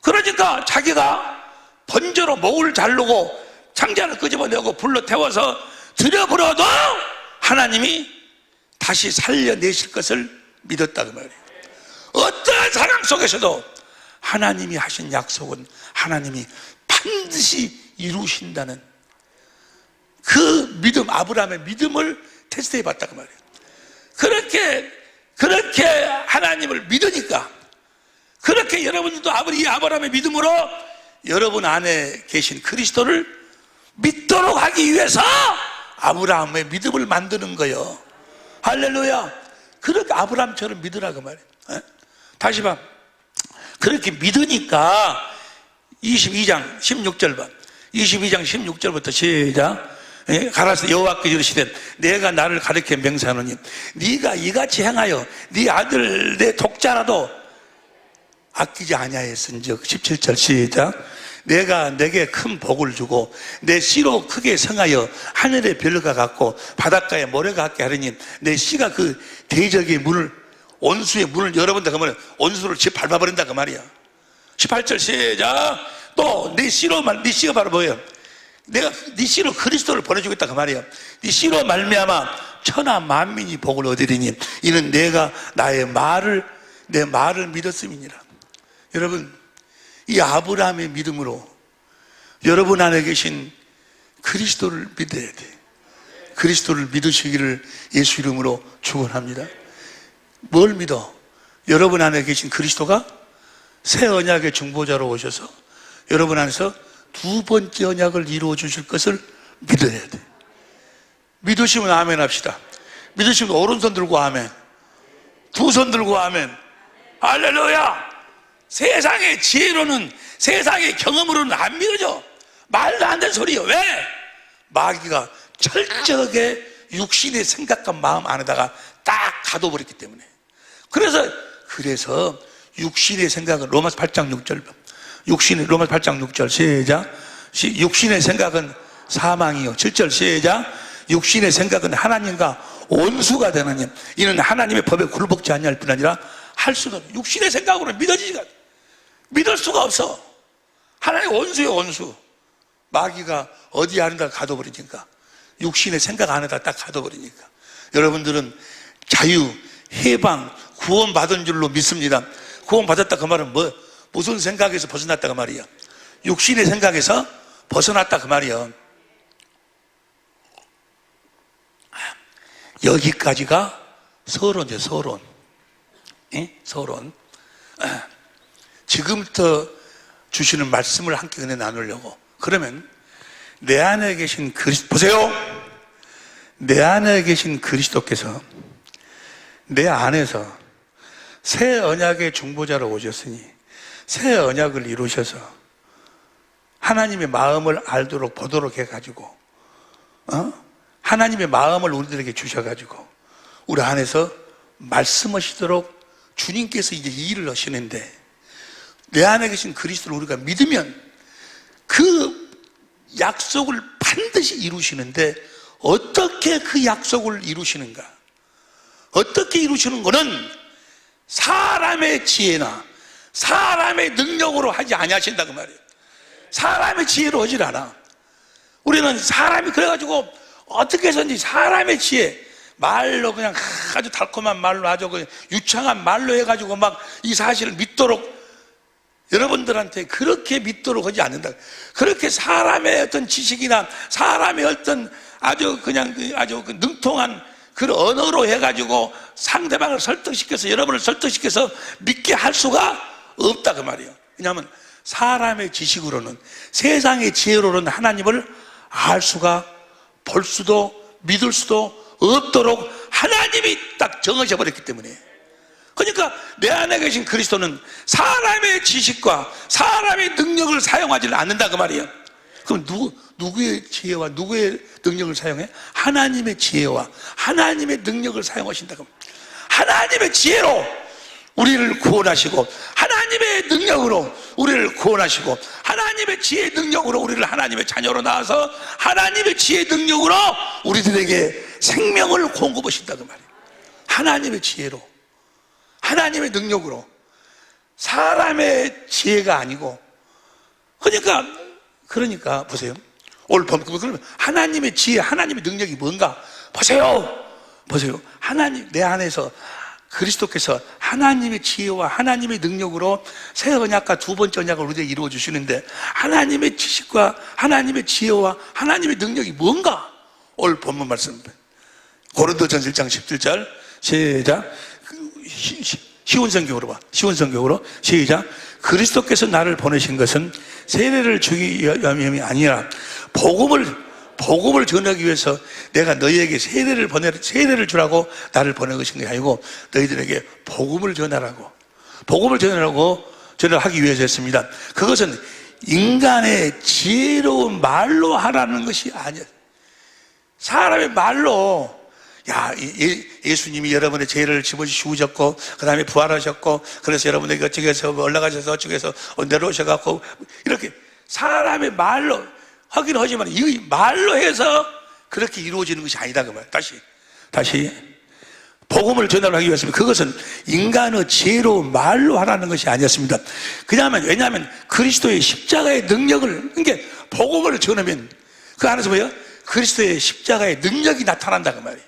그러니까 자기가 번제로 목을 자르고 창자를 끄집어내고 불로 태워서 들여버려도 하나님이 다시 살려내실 것을 믿었다고 말이에요. 어떠한 상황 속에서도 하나님이 하신 약속은 하나님이 반드시 이루신다는 그 믿음, 아브라함의 믿음을 테스트해 봤다고 말이에요. 그렇게 하나님을 믿으니까 그렇게 여러분들도 이 아브라함의 믿음으로 여러분 안에 계신 그리스도를 믿도록 하기 위해서 아브라함의 믿음을 만드는 거예요. 할렐루야. 그렇게 아브라함처럼 믿으라고 말이에요. 다시 봐. 그렇게 믿으니까 22장 16절 봐. 22장 16절부터 시작. 가라사 여호와께서 이르시되 내가 나를 가리켜 맹세하노니 네가 이같이 행하여 네 아들 내 독자라도 아끼지 아니하였은즉 17절 시작. 내가 내게 큰 복을 주고 내 씨로 크게 성하여 하늘의 별과 같고 바닷가의 모래가 같게 하리니 내 씨가 그 대적의 문을 온수의 문을 열어본다 그 말이야. 온수를 집 밟아버린다 그 말이야. 18절 시작. 또 네 씨가 바로 뭐예요? 내가 네 씨로 그리스도를 보내주겠다 그 말이야. 네 씨로 말미암아 천하 만민이 복을 얻으리니 이는 내가 내 말을 믿었음이니라. 여러분 이 아브라함의 믿음으로 여러분 안에 계신 그리스도를 믿어야 돼. 그리스도를 믿으시기를 예수 이름으로 축원합니다. 뭘 믿어? 여러분 안에 계신 그리스도가 새 언약의 중보자로 오셔서 여러분 안에서 두 번째 언약을 이루어 주실 것을 믿어야 돼. 믿으시면 아멘 합시다. 믿으시면 오른손 들고 아멘, 두 손 들고 아멘. 할렐루야. 세상의 지혜로는 세상의 경험으로는 안 믿어져. 말도 안 되는 소리예요. 왜? 마귀가 철저하게 육신의 생각과 마음 안에다가 딱 가둬버렸기 때문에. 그래서 육신의 생각은 로마서 8장 6절, 로마서 8장 6절 시작. 육신의 생각은 사망이요. 7절 시작. 육신의 생각은 하나님과 원수가 되느니 이는 하나님의 법에 굴복지 아니할 뿐 아니라 할 수도 없는, 육신의 생각으로 믿을 수가 없어. 하나님의 원수예요, 원수. 마귀가 어디 안에다 가둬버리니까, 육신의 생각 안에다 딱 가둬버리니까. 여러분들은 자유, 해방, 구원받은 줄로 믿습니다. 구원받았다 그 말은 무슨 생각에서 벗어났다 그 말이야? 육신의 생각에서 벗어났다 그 말이야. 여기까지가 서론이죠, 서론. 예? 서론. 지금부터 주시는 말씀을 함께 은혜 나누려고. 그러면 내 안에 계신 보세요. 내 안에 계신 그리스도께서 내 안에서 새 언약의 중보자로 오셨으니 새 언약을 이루셔서 하나님의 마음을 알도록 보도록 해가지고 하나님의 마음을 우리들에게 주셔가지고 우리 안에서 말씀하시도록 주님께서 이제 이 일을 하시는데, 내 안에 계신 그리스도를 우리가 믿으면 그 약속을 반드시 이루시는데, 어떻게 그 약속을 이루시는가? 어떻게 이루시는 거는 사람의 지혜나 사람의 능력으로 하지 아니하신다 그 말이에요. 사람의 지혜로 하질 않아. 우리는 사람이 그래가지고 어떻게 해서든지 사람의 지혜, 말로 그냥 아주 달콤한 말로, 아주 그냥 유창한 말로 해가지고 막 이 사실을 믿도록, 여러분들한테 그렇게 믿도록 하지 않는다. 그렇게 사람의 어떤 지식이나 사람의 어떤 아주 능통한 그런 언어로 해가지고 상대방을 설득시켜서, 여러분을 설득시켜서 믿게 할 수가 없다 그 말이에요. 왜냐하면 사람의 지식으로는, 세상의 지혜로는 하나님을 알 수가, 볼 수도 믿을 수도 없도록 하나님이 딱 정하셔버렸기 때문에. 그러니까 내 안에 계신 그리스도는 사람의 지식과 사람의 능력을 사용하지 않는다 그 말이에요. 그럼 누구의 지혜와 누구의 능력을 사용해? 하나님의 지혜와 하나님의 능력을 사용하신다. 하나님의 지혜로 우리를 구원하시고, 하나님의 능력으로 우리를 구원하시고, 하나님의 지혜의 능력으로 우리를 하나님의 자녀로 낳아서 하나님의 지혜의 능력으로 우리들에게 생명을 공급하신다 그 말이에요. 하나님의 지혜로, 하나님의 능력으로, 사람의 지혜가 아니고. 그러니까 보세요. 오늘 그러면 하나님의 지혜, 하나님의 능력이 뭔가 보세요. 하나님, 내 안에서 그리스도께서 하나님의 지혜와 하나님의 능력으로 새 언약과 두 번째 언약을 우리에게 이루어 주시는데, 하나님의 지식과 하나님의 지혜와 하나님의 능력이 뭔가? 오늘 본문 말씀 고린도전서 1장 17절 시작. 쉬운 성경으로 시작. 그리스도께서 나를 보내신 것은 세례를 주기 위함이 아니라 복음을 전하기 위해서 내가 너희에게 세례를 주라고 나를 보낸 것인 게 아니고, 너희들에게 복음을 전하기 위해서였습니다. 그것은 인간의 지혜로운 말로 하라는 것이 아니야. 사람의 말로, 예수님이 여러분의 죄를 짊어지시고 그 다음에 부활하셨고, 그래서 여러분에게 어쩌게해서 올라가셔서 어쩌게해서 내려오셔갖고, 이렇게 사람의 말로 하긴 하지만 이 말로 해서 그렇게 이루어지는 것이 아니다 그 말. 다시 복음을 전하기 위해서는 그것은 인간의 지혜로운 말로 하라는 것이 아니었습니다. 왜냐하면 그리스도의 십자가의 능력을, 그러니까 복음을 전하면 그 안에서 뭐예요? 그리스도의 십자가의 능력이 나타난다 그 말이에요.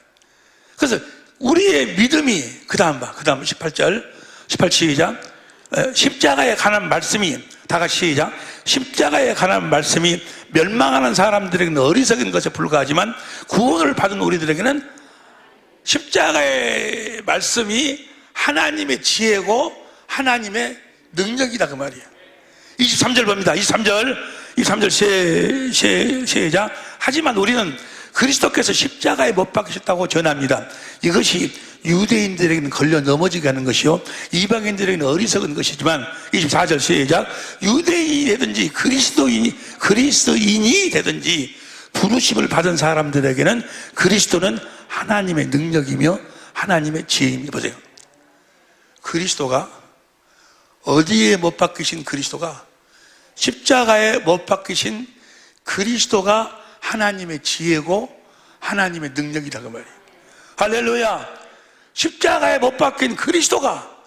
그래서 우리의 믿음이, 그 다음 18절 시작. 십자가에 관한 말씀이, 다 같이 시작. 십자가에 관한 말씀이 멸망하는 사람들에게는 어리석은 것에 불과하지만 구원을 받은 우리들에게는 십자가의 말씀이 하나님의 지혜고 하나님의 능력이다 그 말이에요. 23절 봅니다. 23절 시작. 하지만 우리는 그리스도께서 십자가에 못 박히셨다고 전합니다. 이것이 유대인들에게는 걸려 넘어지게 하는 것이요, 이방인들에게는 어리석은 것이지만, 24절 시작. 유대인이 되든지 그리스도인이 되든지 부르심을 받은 사람들에게는 그리스도는 하나님의 능력이며 하나님의 지혜입니다. 보세요. 그리스도가 어디에 못 박히신 그리스도가, 십자가에 못 박히신 그리스도가 하나님의 지혜고 하나님의 능력이라고 말이에요. 할렐루야. 십자가에 못 박힌 그리스도가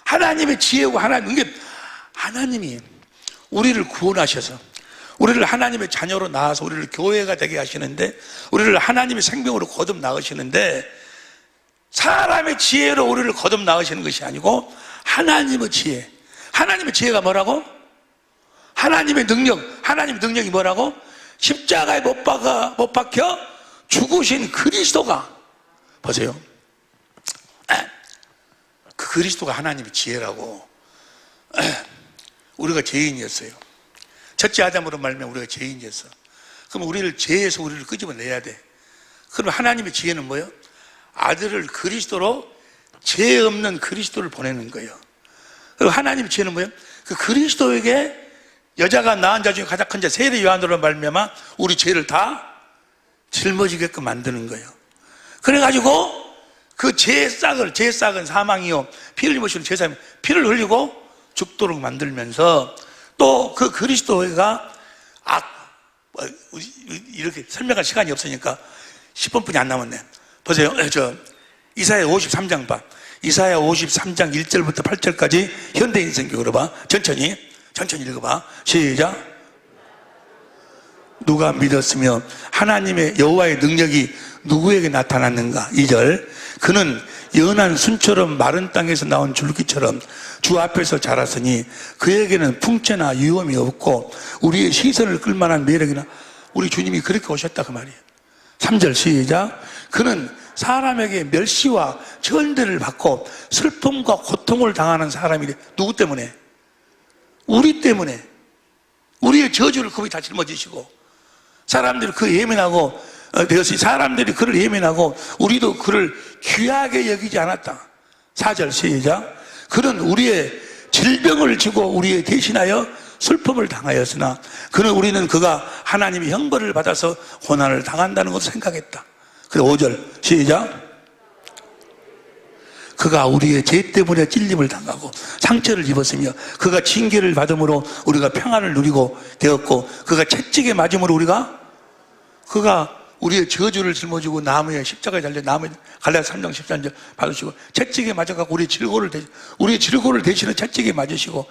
하나님의 지혜고 하나님, 이게 하나님이 우리를 구원하셔서 우리를 하나님의 자녀로 낳아서 우리를 교회가 되게 하시는데, 우리를 하나님의 생명으로 거듭 낳으시는데, 사람의 지혜로 우리를 거듭 낳으시는 것이 아니고 하나님의 지혜. 하나님의 지혜가 뭐라고? 하나님의 능력. 하나님의 능력이 뭐라고? 십자가에 못 박혀 죽으신 그리스도가, 보세요. 그 그리스도가 하나님의 지혜라고. 우리가 죄인이었어요. 첫째 아담으로 말미암아 우리가 죄인이었어. 그럼 우리를 죄에서 우리를 끄집어내야 돼. 그럼 하나님의 지혜는 뭐예요? 아들을 그리스도로, 죄 없는 그리스도를 보내는 거예요. 그리고 하나님의 지혜는 뭐예요? 그 그리스도에게 여자가 낳은 자 중에 가장 큰 자 세례 요한으로 말미암아 우리 죄를 다 짊어지게끔 만드는 거예요. 그래가지고 그 죄의 싹은 사망이요, 피 흘림없이는 죄사함, 피를 흘리고 죽도록 만들면서, 또 그 그리스도가 이렇게 설명할 시간이 없으니까 10분뿐이 안 남았네. 보세요. 이사야 53장 봐. 이사야 53장 1절부터 8절까지 현대인 성경으로 봐. 천천히 읽어봐. 시작. 누가 믿었으며 하나님의 여호와의 능력이 누구에게 나타났는가? 2절. 그는 연한 순처럼 마른 땅에서 나온 줄기처럼 주 앞에서 자랐으니 그에게는 풍채나 위험이 없고 우리의 시선을 끌만한 매력이나. 우리 주님이 그렇게 오셨다 그 말이에요. 3절 시작. 그는 사람에게 멸시와 천대를 받고 슬픔과 고통을 당하는 사람이래. 누구 때문에? 우리 때문에. 우리의 저주를 그분이 다 짊어지시고, 사람들이 그 예민하고 되었으니 사람들이 그를 예민하고 우리도 그를 귀하게 여기지 않았다. 4절 시작. 그는 우리의 질병을 지고 우리의 대신하여 슬픔을 당하였으나 우리는 그가 하나님의 형벌을 받아서 고난을 당한다는 것을 생각했다. 그리고 5절 시작. 그가 우리의 죄 때문에 찔림을 당하고 상처를 입었으며 그가 징계를 받음으로 우리가 평안을 누리고 되었고 그가 채찍에 맞음으로 그가 우리의 저주를 짊어지고 나무에 십자가에 달려 나무에 갈라디아 3장 13절 받으시고 채찍에 맞아갖고 우리의 질고를 대신에 채찍에 맞으시고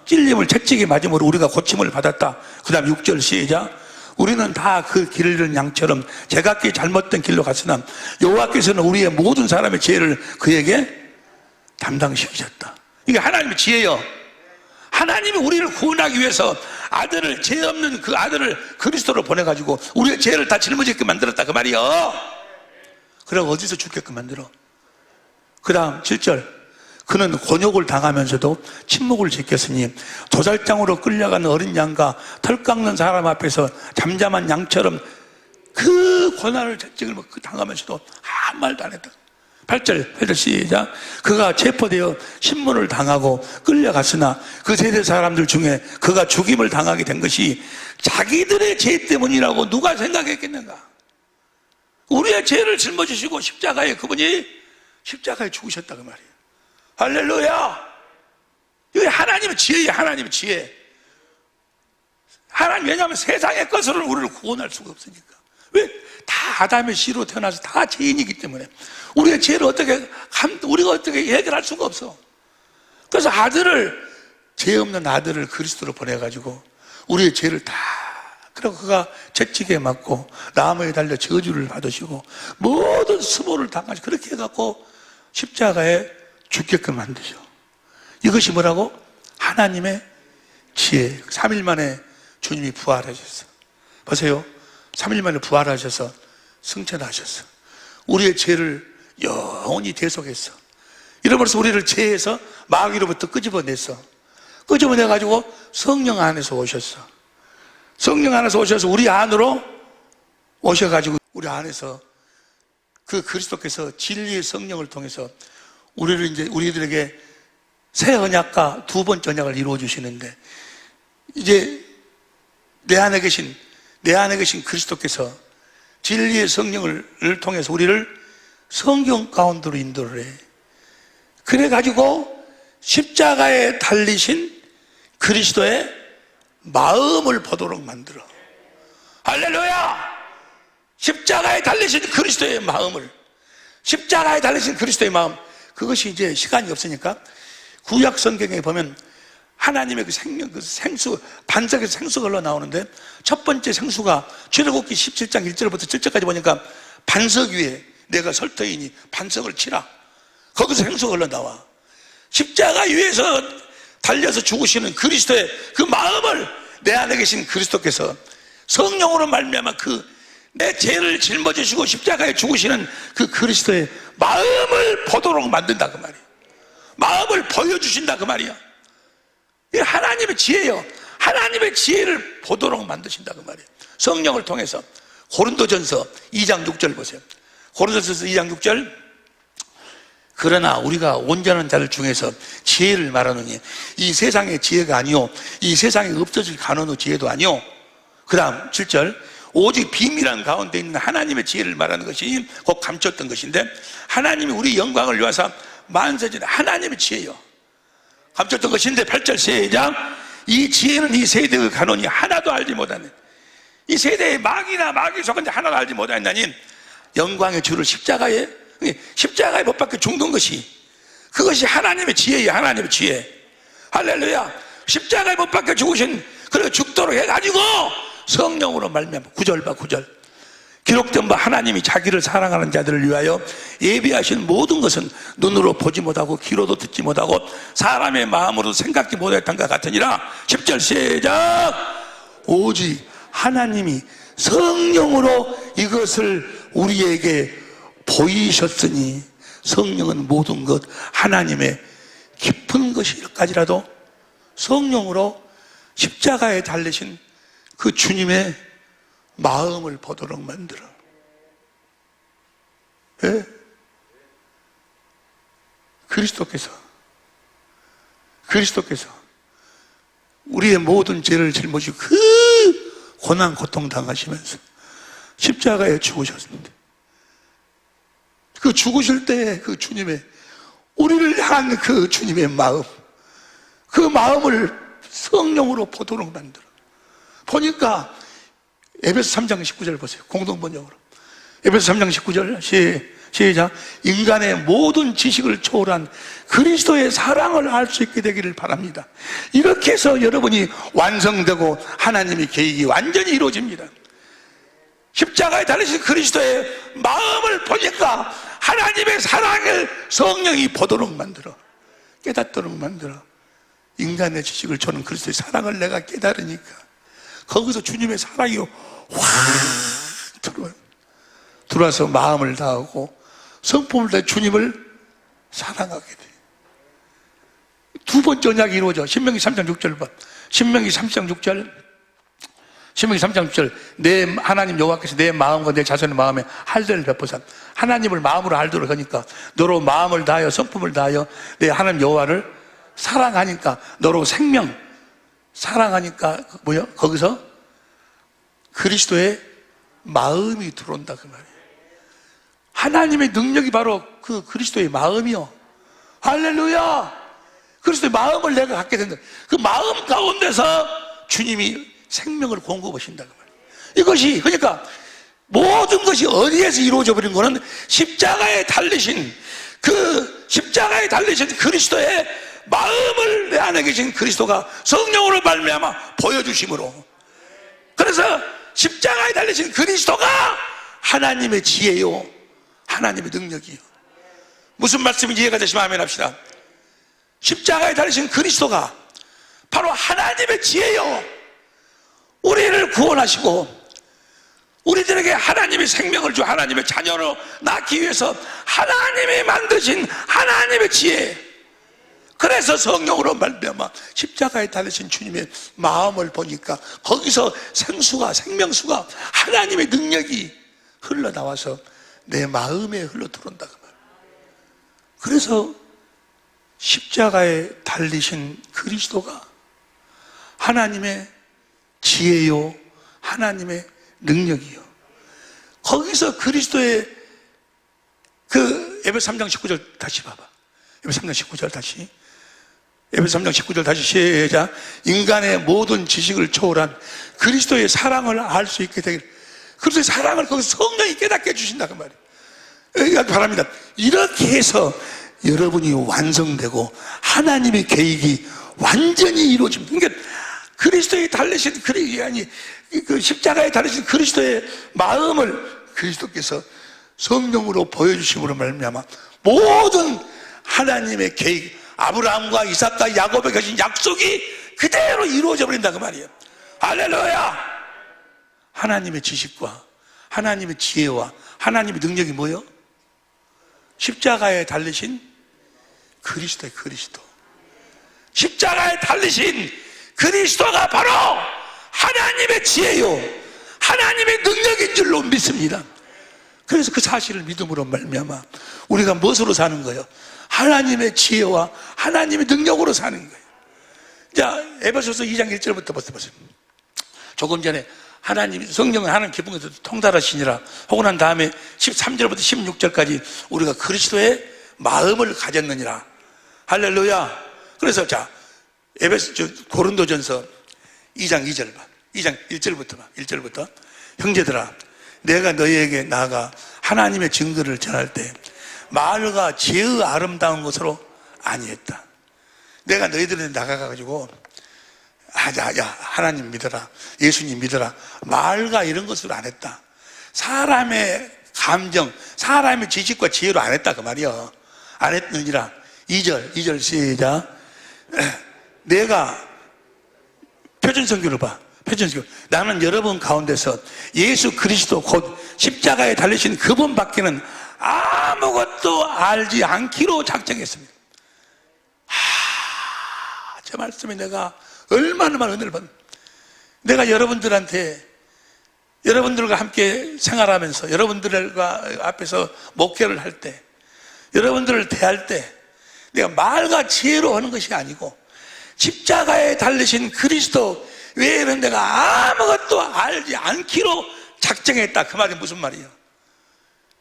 찔림을 채찍에 맞음으로 우리가 고침을 받았다. 그 다음 6절 시작. 우리는 다 그 길을 잃은 양처럼 제각기 잘못된 길로 갔으나 여호와께서는 우리의 모든 사람의 죄를 그에게 담당시키셨다. 이게 하나님의 지혜예요. 하나님이 우리를 구원하기 위해서 죄 없는 그 아들을 그리스도로 보내가지고 우리의 죄를 다 짊어지게 만들었다 그 말이요. 그럼 어디서 죽게끔 만들어? 그 다음 7절. 그는 곤욕을 당하면서도 침묵을 지켰으니 도살장으로 끌려간 어린 양과 털 깎는 사람 앞에서 잠잠한 양처럼 그 고난을 채찍을 당하면서도 아무 말도 안 했다. 8절 시작. 그가 체포되어 신문을 당하고 끌려갔으나 그 세대 사람들 중에 그가 죽임을 당하게 된 것이 자기들의 죄 때문이라고 누가 생각했겠는가? 우리의 죄를 짊어지시고 그분이 십자가에 죽으셨다 그 말이에요. 할렐루야. 이게 하나님의 지혜예요. 하나님의 지혜. 왜냐하면 세상의 것으로는 우리를 구원할 수가 없으니까. 왜? 다 아담의 씨로 태어나서 다 죄인이기 때문에 우리의 죄를 우리가 어떻게 해결할 수가 없어. 그래서 죄 없는 아들을 그리스도로 보내가지고 우리의 죄를 그리고 그가 채찍에 맞고 나무에 달려 저주를 받으시고 모든 수모를 당하시고 그렇게 해갖고 십자가에 죽게끔 만드죠. 이것이 뭐라고? 하나님의 지혜. 3일 만에 주님이 부활하셨어. 보세요. 3일 만에 부활하셔서 승천하셨어. 우리의 죄를 영원히 대속했어. 이러면서 우리를 죄에서 마귀로부터 끄집어냈어. 끄집어내가지고 성령 안에서 오셨어. 성령 안에서 오셔서 우리 안으로 오셔가지고 우리 안에서 그 그리스도께서 진리의 성령을 통해서 우리들에게 새 언약과 두 번째 언약을 이루어 주시는데, 이제 내 안에 계신 내 안에 계신 그리스도께서 진리의 성령을 통해서 우리를 성경 가운데로 인도를 해. 그래가지고 십자가에 달리신 그리스도의 마음을 보도록 만들어. 할렐루야! 십자가에 달리신 그리스도의 마음을, 십자가에 달리신 그리스도의 마음, 그것이 이제 시간이 없으니까 구약 성경에 보면 하나님의 그 생명, 그 생수, 반석에서 생수가 흘러나오는데 첫 번째 생수가 출애굽기 17장 1절부터 7절까지 보니까 반석 위에 내가 설 터이니 반석을 치라. 거기서 생수가 흘러나와. 십자가 위에서 달려서 죽으시는 그리스도의 그 마음을 내 안에 계신 그리스도께서 성령으로 말미암아 그 내 죄를 짊어지시고 십자가에 죽으시는 그 그리스도의 마음을 보도록 만든다 그 말이에요. 마음을 보여주신다 그 말이야. 이게 하나님의 지혜예요. 하나님의 지혜를 보도록 만드신다 그 말이에요. 성령을 통해서. 고린도전서 2장 6절 보세요. 고린도전서 2장 6절. 그러나 우리가 온전한 자들 중에서 지혜를 말하노니 이 세상의 지혜가 아니요 이 세상에 없어질 간언의 지혜도 아니요. 그 다음 7절. 오직 비밀한 가운데 있는 하나님의 지혜를 말하는 것이 곧 감췄던 것인데 하나님이 우리 영광을 위하사 만세전에 하나님의 지혜요 감췄던 것인데 8절 시작. 이 지혜는 이 세대의 간언이 하나도 알지 못하는, 이 세대의 마귀나 마귀 속한데 하나도 알지 못하나니 영광의 주를 십자가에 못 박혀 죽는 것이, 그것이 하나님의 지혜예요. 하나님의 지혜. 할렐루야. 십자가에 못 박혀 죽으신, 그리고 죽도록 해가지고 성령으로 말미암아 9절 봐 9절. 기록된 바 하나님이 자기를 사랑하는 자들을 위하여 예비하신 모든 것은 눈으로 보지 못하고 귀로도 듣지 못하고 사람의 마음으로 생각지 못했던 것 같으니라. 10절 시작. 오직 하나님이 성령으로 이것을 우리에게 보이셨으니 성령은 모든 것 하나님의 깊은 것일까지라도 성령으로 십자가에 달리신 그 주님의 마음을 보도록 만들어. 예? 그리스도께서 우리의 모든 죄를 짊어지고 그 고난 고통 당하시면서 십자가에 죽으셨는데 그 죽으실 때 그 주님의, 우리를 향한 그 주님의 마음, 그 마음을 성령으로 보도록 만들어. 보니까 에베소 3장 19절 보세요. 공동번역으로. 에베소 3장 19절 시작. 인간의 모든 지식을 초월한 그리스도의 사랑을 알 수 있게 되기를 바랍니다. 이렇게 해서 여러분이 완성되고 하나님의 계획이 완전히 이루어집니다. 십자가에 달리신 그리스도의 마음을 보니까 하나님의 사랑을 성령이 보도록 만들어, 깨닫도록 만들어. 인간의 지식을 초는 그리스도의 사랑을 내가 깨달으니까 거기서 주님의 사랑이 확 들어와서 마음을 다하고 성품을 다해 주님을 사랑하게 돼. 두 번째 언약이 이루어져. 신명기 3장 6절 봐. 신명기 3장 6절. 신명기 3장 6절. 내 하나님 여호와께서 내 마음과 내 자손의 마음에 할례를 베푸사. 하나님을 마음으로 알도록 하니까 너로 마음을 다하여 성품을 다하여 내 하나님 여호와를 사랑하니까 너로 생명 사랑하니까 뭐야? 거기서 그리스도의 마음이 들어온다 그 말이에요. 하나님의 능력이 바로 그 그리스도의 마음이요. 할렐루야. 그리스도의 마음을 내가 갖게 된다. 그 마음 가운데서 주님이 생명을 공급하신다 그 말이에요. 이것이 그러니까 모든 것이 어디에서 이루어져 버린 거는 십자가에 달리신 그리스도의 마음을 내 안에 계신 그리스도가 성령으로 말미암아 보여주심으로. 그래서 십자가에 달리신 그리스도가 하나님의 지혜요, 하나님의 능력이요. 무슨 말씀인지 이해가 되시면 아멘 합시다. 십자가에 달리신 그리스도가 바로 하나님의 지혜요, 우리를 구원하시고 우리들에게 하나님의 생명을 주 하나님의 자녀로 낳기 위해서 하나님이 만드신 하나님의 지혜. 그래서 성령으로 말미암아 십자가에 달리신 주님의 마음을 보니까 거기서 생명수가 하나님의 능력이 흘러나와서 내 마음에 흘러들어온다 그 말. 그래서 십자가에 달리신 그리스도가 하나님의 지혜요, 하나님의 능력이요. 거기서 그리스도의 그 에베소 3장 19절 다시 봐봐. 에베소 3장 19절 다시. 에베소 3장 19절 다시 시작. 인간의 모든 지식을 초월한 그리스도의 사랑을 알 수 있게 되길. 그리스도의 사랑을 거기서 성령이 깨닫게 해주신다 그 말이에요. 바랍니다. 이렇게 해서 여러분이 완성되고 하나님의 계획이 완전히 이루어집니다. 그러니까 그리스도에 달리신 그 십자가에 달리신 그리스도의 마음을 그리스도께서 성령으로 보여주심으로 말미암아 모든 하나님의 계획, 아브라함과 이삭과 야곱에 계신 약속이 그대로 이루어져 버린다 그 말이에요. 할렐루야! 하나님의 지식과 하나님의 지혜와 하나님의 능력이 뭐예요? 십자가에 달리신 그리스도의 그리스도. 십자가에 달리신 그리스도가 바로 하나님의 지혜요, 하나님의 능력인 줄로 믿습니다. 그래서 그 사실을 믿음으로 말미암아 우리가 무엇으로 사는 거예요? 하나님의 지혜와 하나님의 능력으로 사는 거예요. 자, 에베소서 2장 1절부터 보세요. 조금 전에 하나님, 성령은 하나님 기쁜 것을 통달하시니라 하고 난 다음에 13절부터 16절까지 우리가 그리스도의 마음을 가졌느니라. 할렐루야. 그래서 자, 고린도전서 2장 2절 봐. 2장 1절부터 봐. 1절부터. 형제들아, 내가 너희에게 나아가 하나님의 증거를 전할 때 말과 지혜의 아름다운 것으로 아니했다. 내가 너희들한테 나가가지고 야, 하나님 믿어라, 예수님 믿어라, 말과 이런 것으로 안 했다. 사람의 감정, 사람의 지식과 지혜로 안 했다 그 말이요. 안 했느니라. 2절 시작. 내가 표준성경을 봐. 표준성경. 나는 여러분 가운데서 예수 그리스도 곧 십자가에 달리신 그분밖에는 아무것도 알지 않기로 작정했습니다. 저 말씀에 내가 얼마나 많은 은혜를 받는. 내가 여러분들한테, 여러분들과 함께 생활하면서 여러분들과 앞에서 목회를 할 때, 여러분들을 대할 때 내가 말과 지혜로 하는 것이 아니고 십자가에 달리신 그리스도 외에는 내가 아무것도 알지 않기로 작정했다. 그 말이 무슨 말이에요?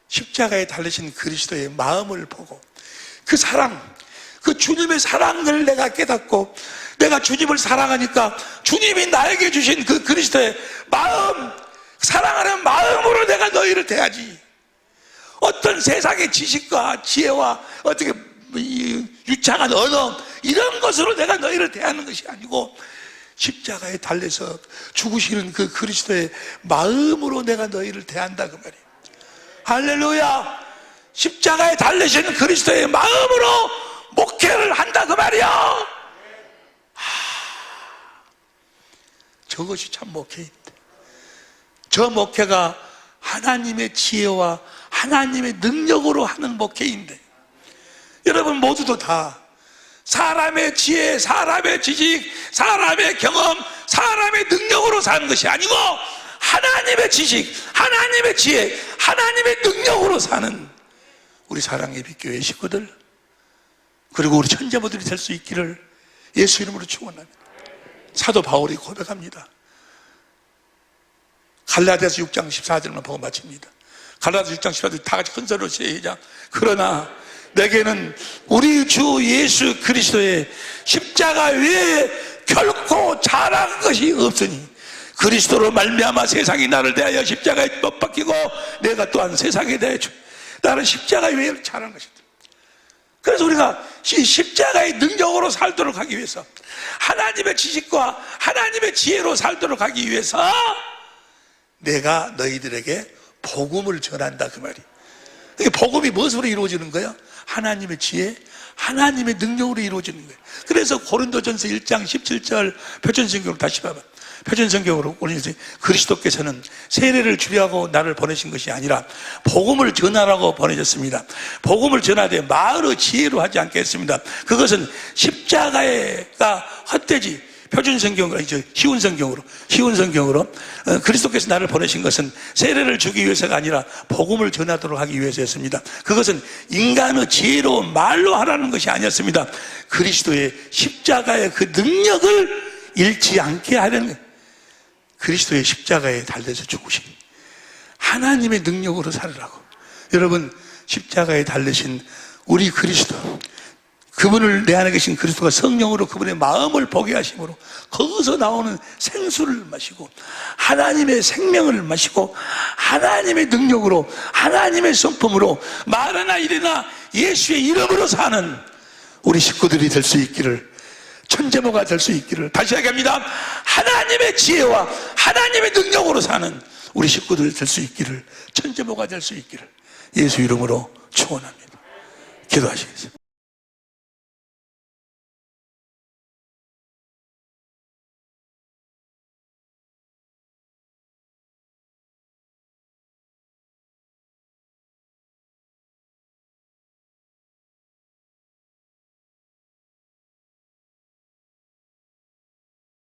십자가에 달리신 그리스도의 마음을 보고 그 사랑, 그 주님의 사랑을 내가 깨닫고 내가 주님을 사랑하니까 주님이 나에게 주신 그 그리스도의 마음, 사랑하는 마음으로 내가 너희를 대하지. 어떤 세상의 지식과 지혜와 어떻게 유창한 언어 이런 것으로 내가 너희를 대하는 것이 아니고 십자가에 달려서 죽으시는 그 그리스도의 마음으로 내가 너희를 대한다 그 말이에요. 할렐루야. 십자가에 달리신 그리스도의 마음으로 목회를 한다 그 말이야. 저것이 참 목회인데, 저 목회가 하나님의 지혜와 하나님의 능력으로 하는 목회인데, 여러분 모두도 다 사람의 지혜, 사람의 지식, 사람의 경험, 사람의 능력으로 사는 것이 아니고 하나님의 지식, 하나님의 지혜, 하나님의 능력으로 사는 우리 사랑의 빛교회 식구들, 그리고 우리 천재모들이 될 수 있기를 예수 이름으로 축원합니다. 사도 바울이 고백합니다. 갈라디아서 6장 14절만 보고 마칩니다. 갈라디아서 6장 14절 다 같이 큰 소리로 시작. 그러나 내게는 우리 주 예수 그리스도의 십자가 외에 결코 잘한 것이 없으니 그리스도로 말미암아 세상이 나를 대하여 십자가에 못 박히고 내가 또한 세상에 대하여 나는 십자가 외에 잘한 것이다. 그래서 우리가 십자가의 능력으로 살도록 하기 위해서, 하나님의 지식과 하나님의 지혜로 살도록 하기 위해서 내가 너희들에게 복음을 전한다 그 말이에요. 복음이 무엇으로 이루어지는 거예요? 하나님의 지혜, 하나님의 능력으로 이루어지는 거예요. 그래서 고린도전서 1장 17절 표준성경으로 다시 봐봐. 표준성경으로 그리스도께서는 세례를 주려고 나를 보내신 것이 아니라 복음을 전하라고 보내셨습니다. 복음을 전하되 말의 지혜로 하지 않겠습니다. 그것은 십자가가 헛되지. 표준성경으로, 쉬운 성경으로 그리스도께서 나를 보내신 것은 세례를 주기 위해서가 아니라 복음을 전하도록 하기 위해서였습니다. 그것은 인간의 지혜로운 말로 하라는 것이 아니었습니다. 그리스도의 십자가의 그 능력을 잃지 않게 하려는 거예요. 그리스도의 십자가에 달려서 죽으신 하나님의 능력으로 살으라고. 여러분, 십자가에 달리신 우리 그리스도, 그분을 내 안에 계신 그리스도가 성령으로 그분의 마음을 보게 하심으로 거기서 나오는 생수를 마시고 하나님의 생명을 마시고 하나님의 능력으로 하나님의 성품으로 말하나 이래나 예수의 이름으로 사는 우리 식구들이 될 수 있기를, 천재모가 될 수 있기를, 다시 얘기합니다. 하나님의 지혜와 하나님의 능력으로 사는 우리 식구들 될 수 있기를, 천재모가 될 수 있기를 예수 이름으로 축원합니다. 기도하시겠습니다.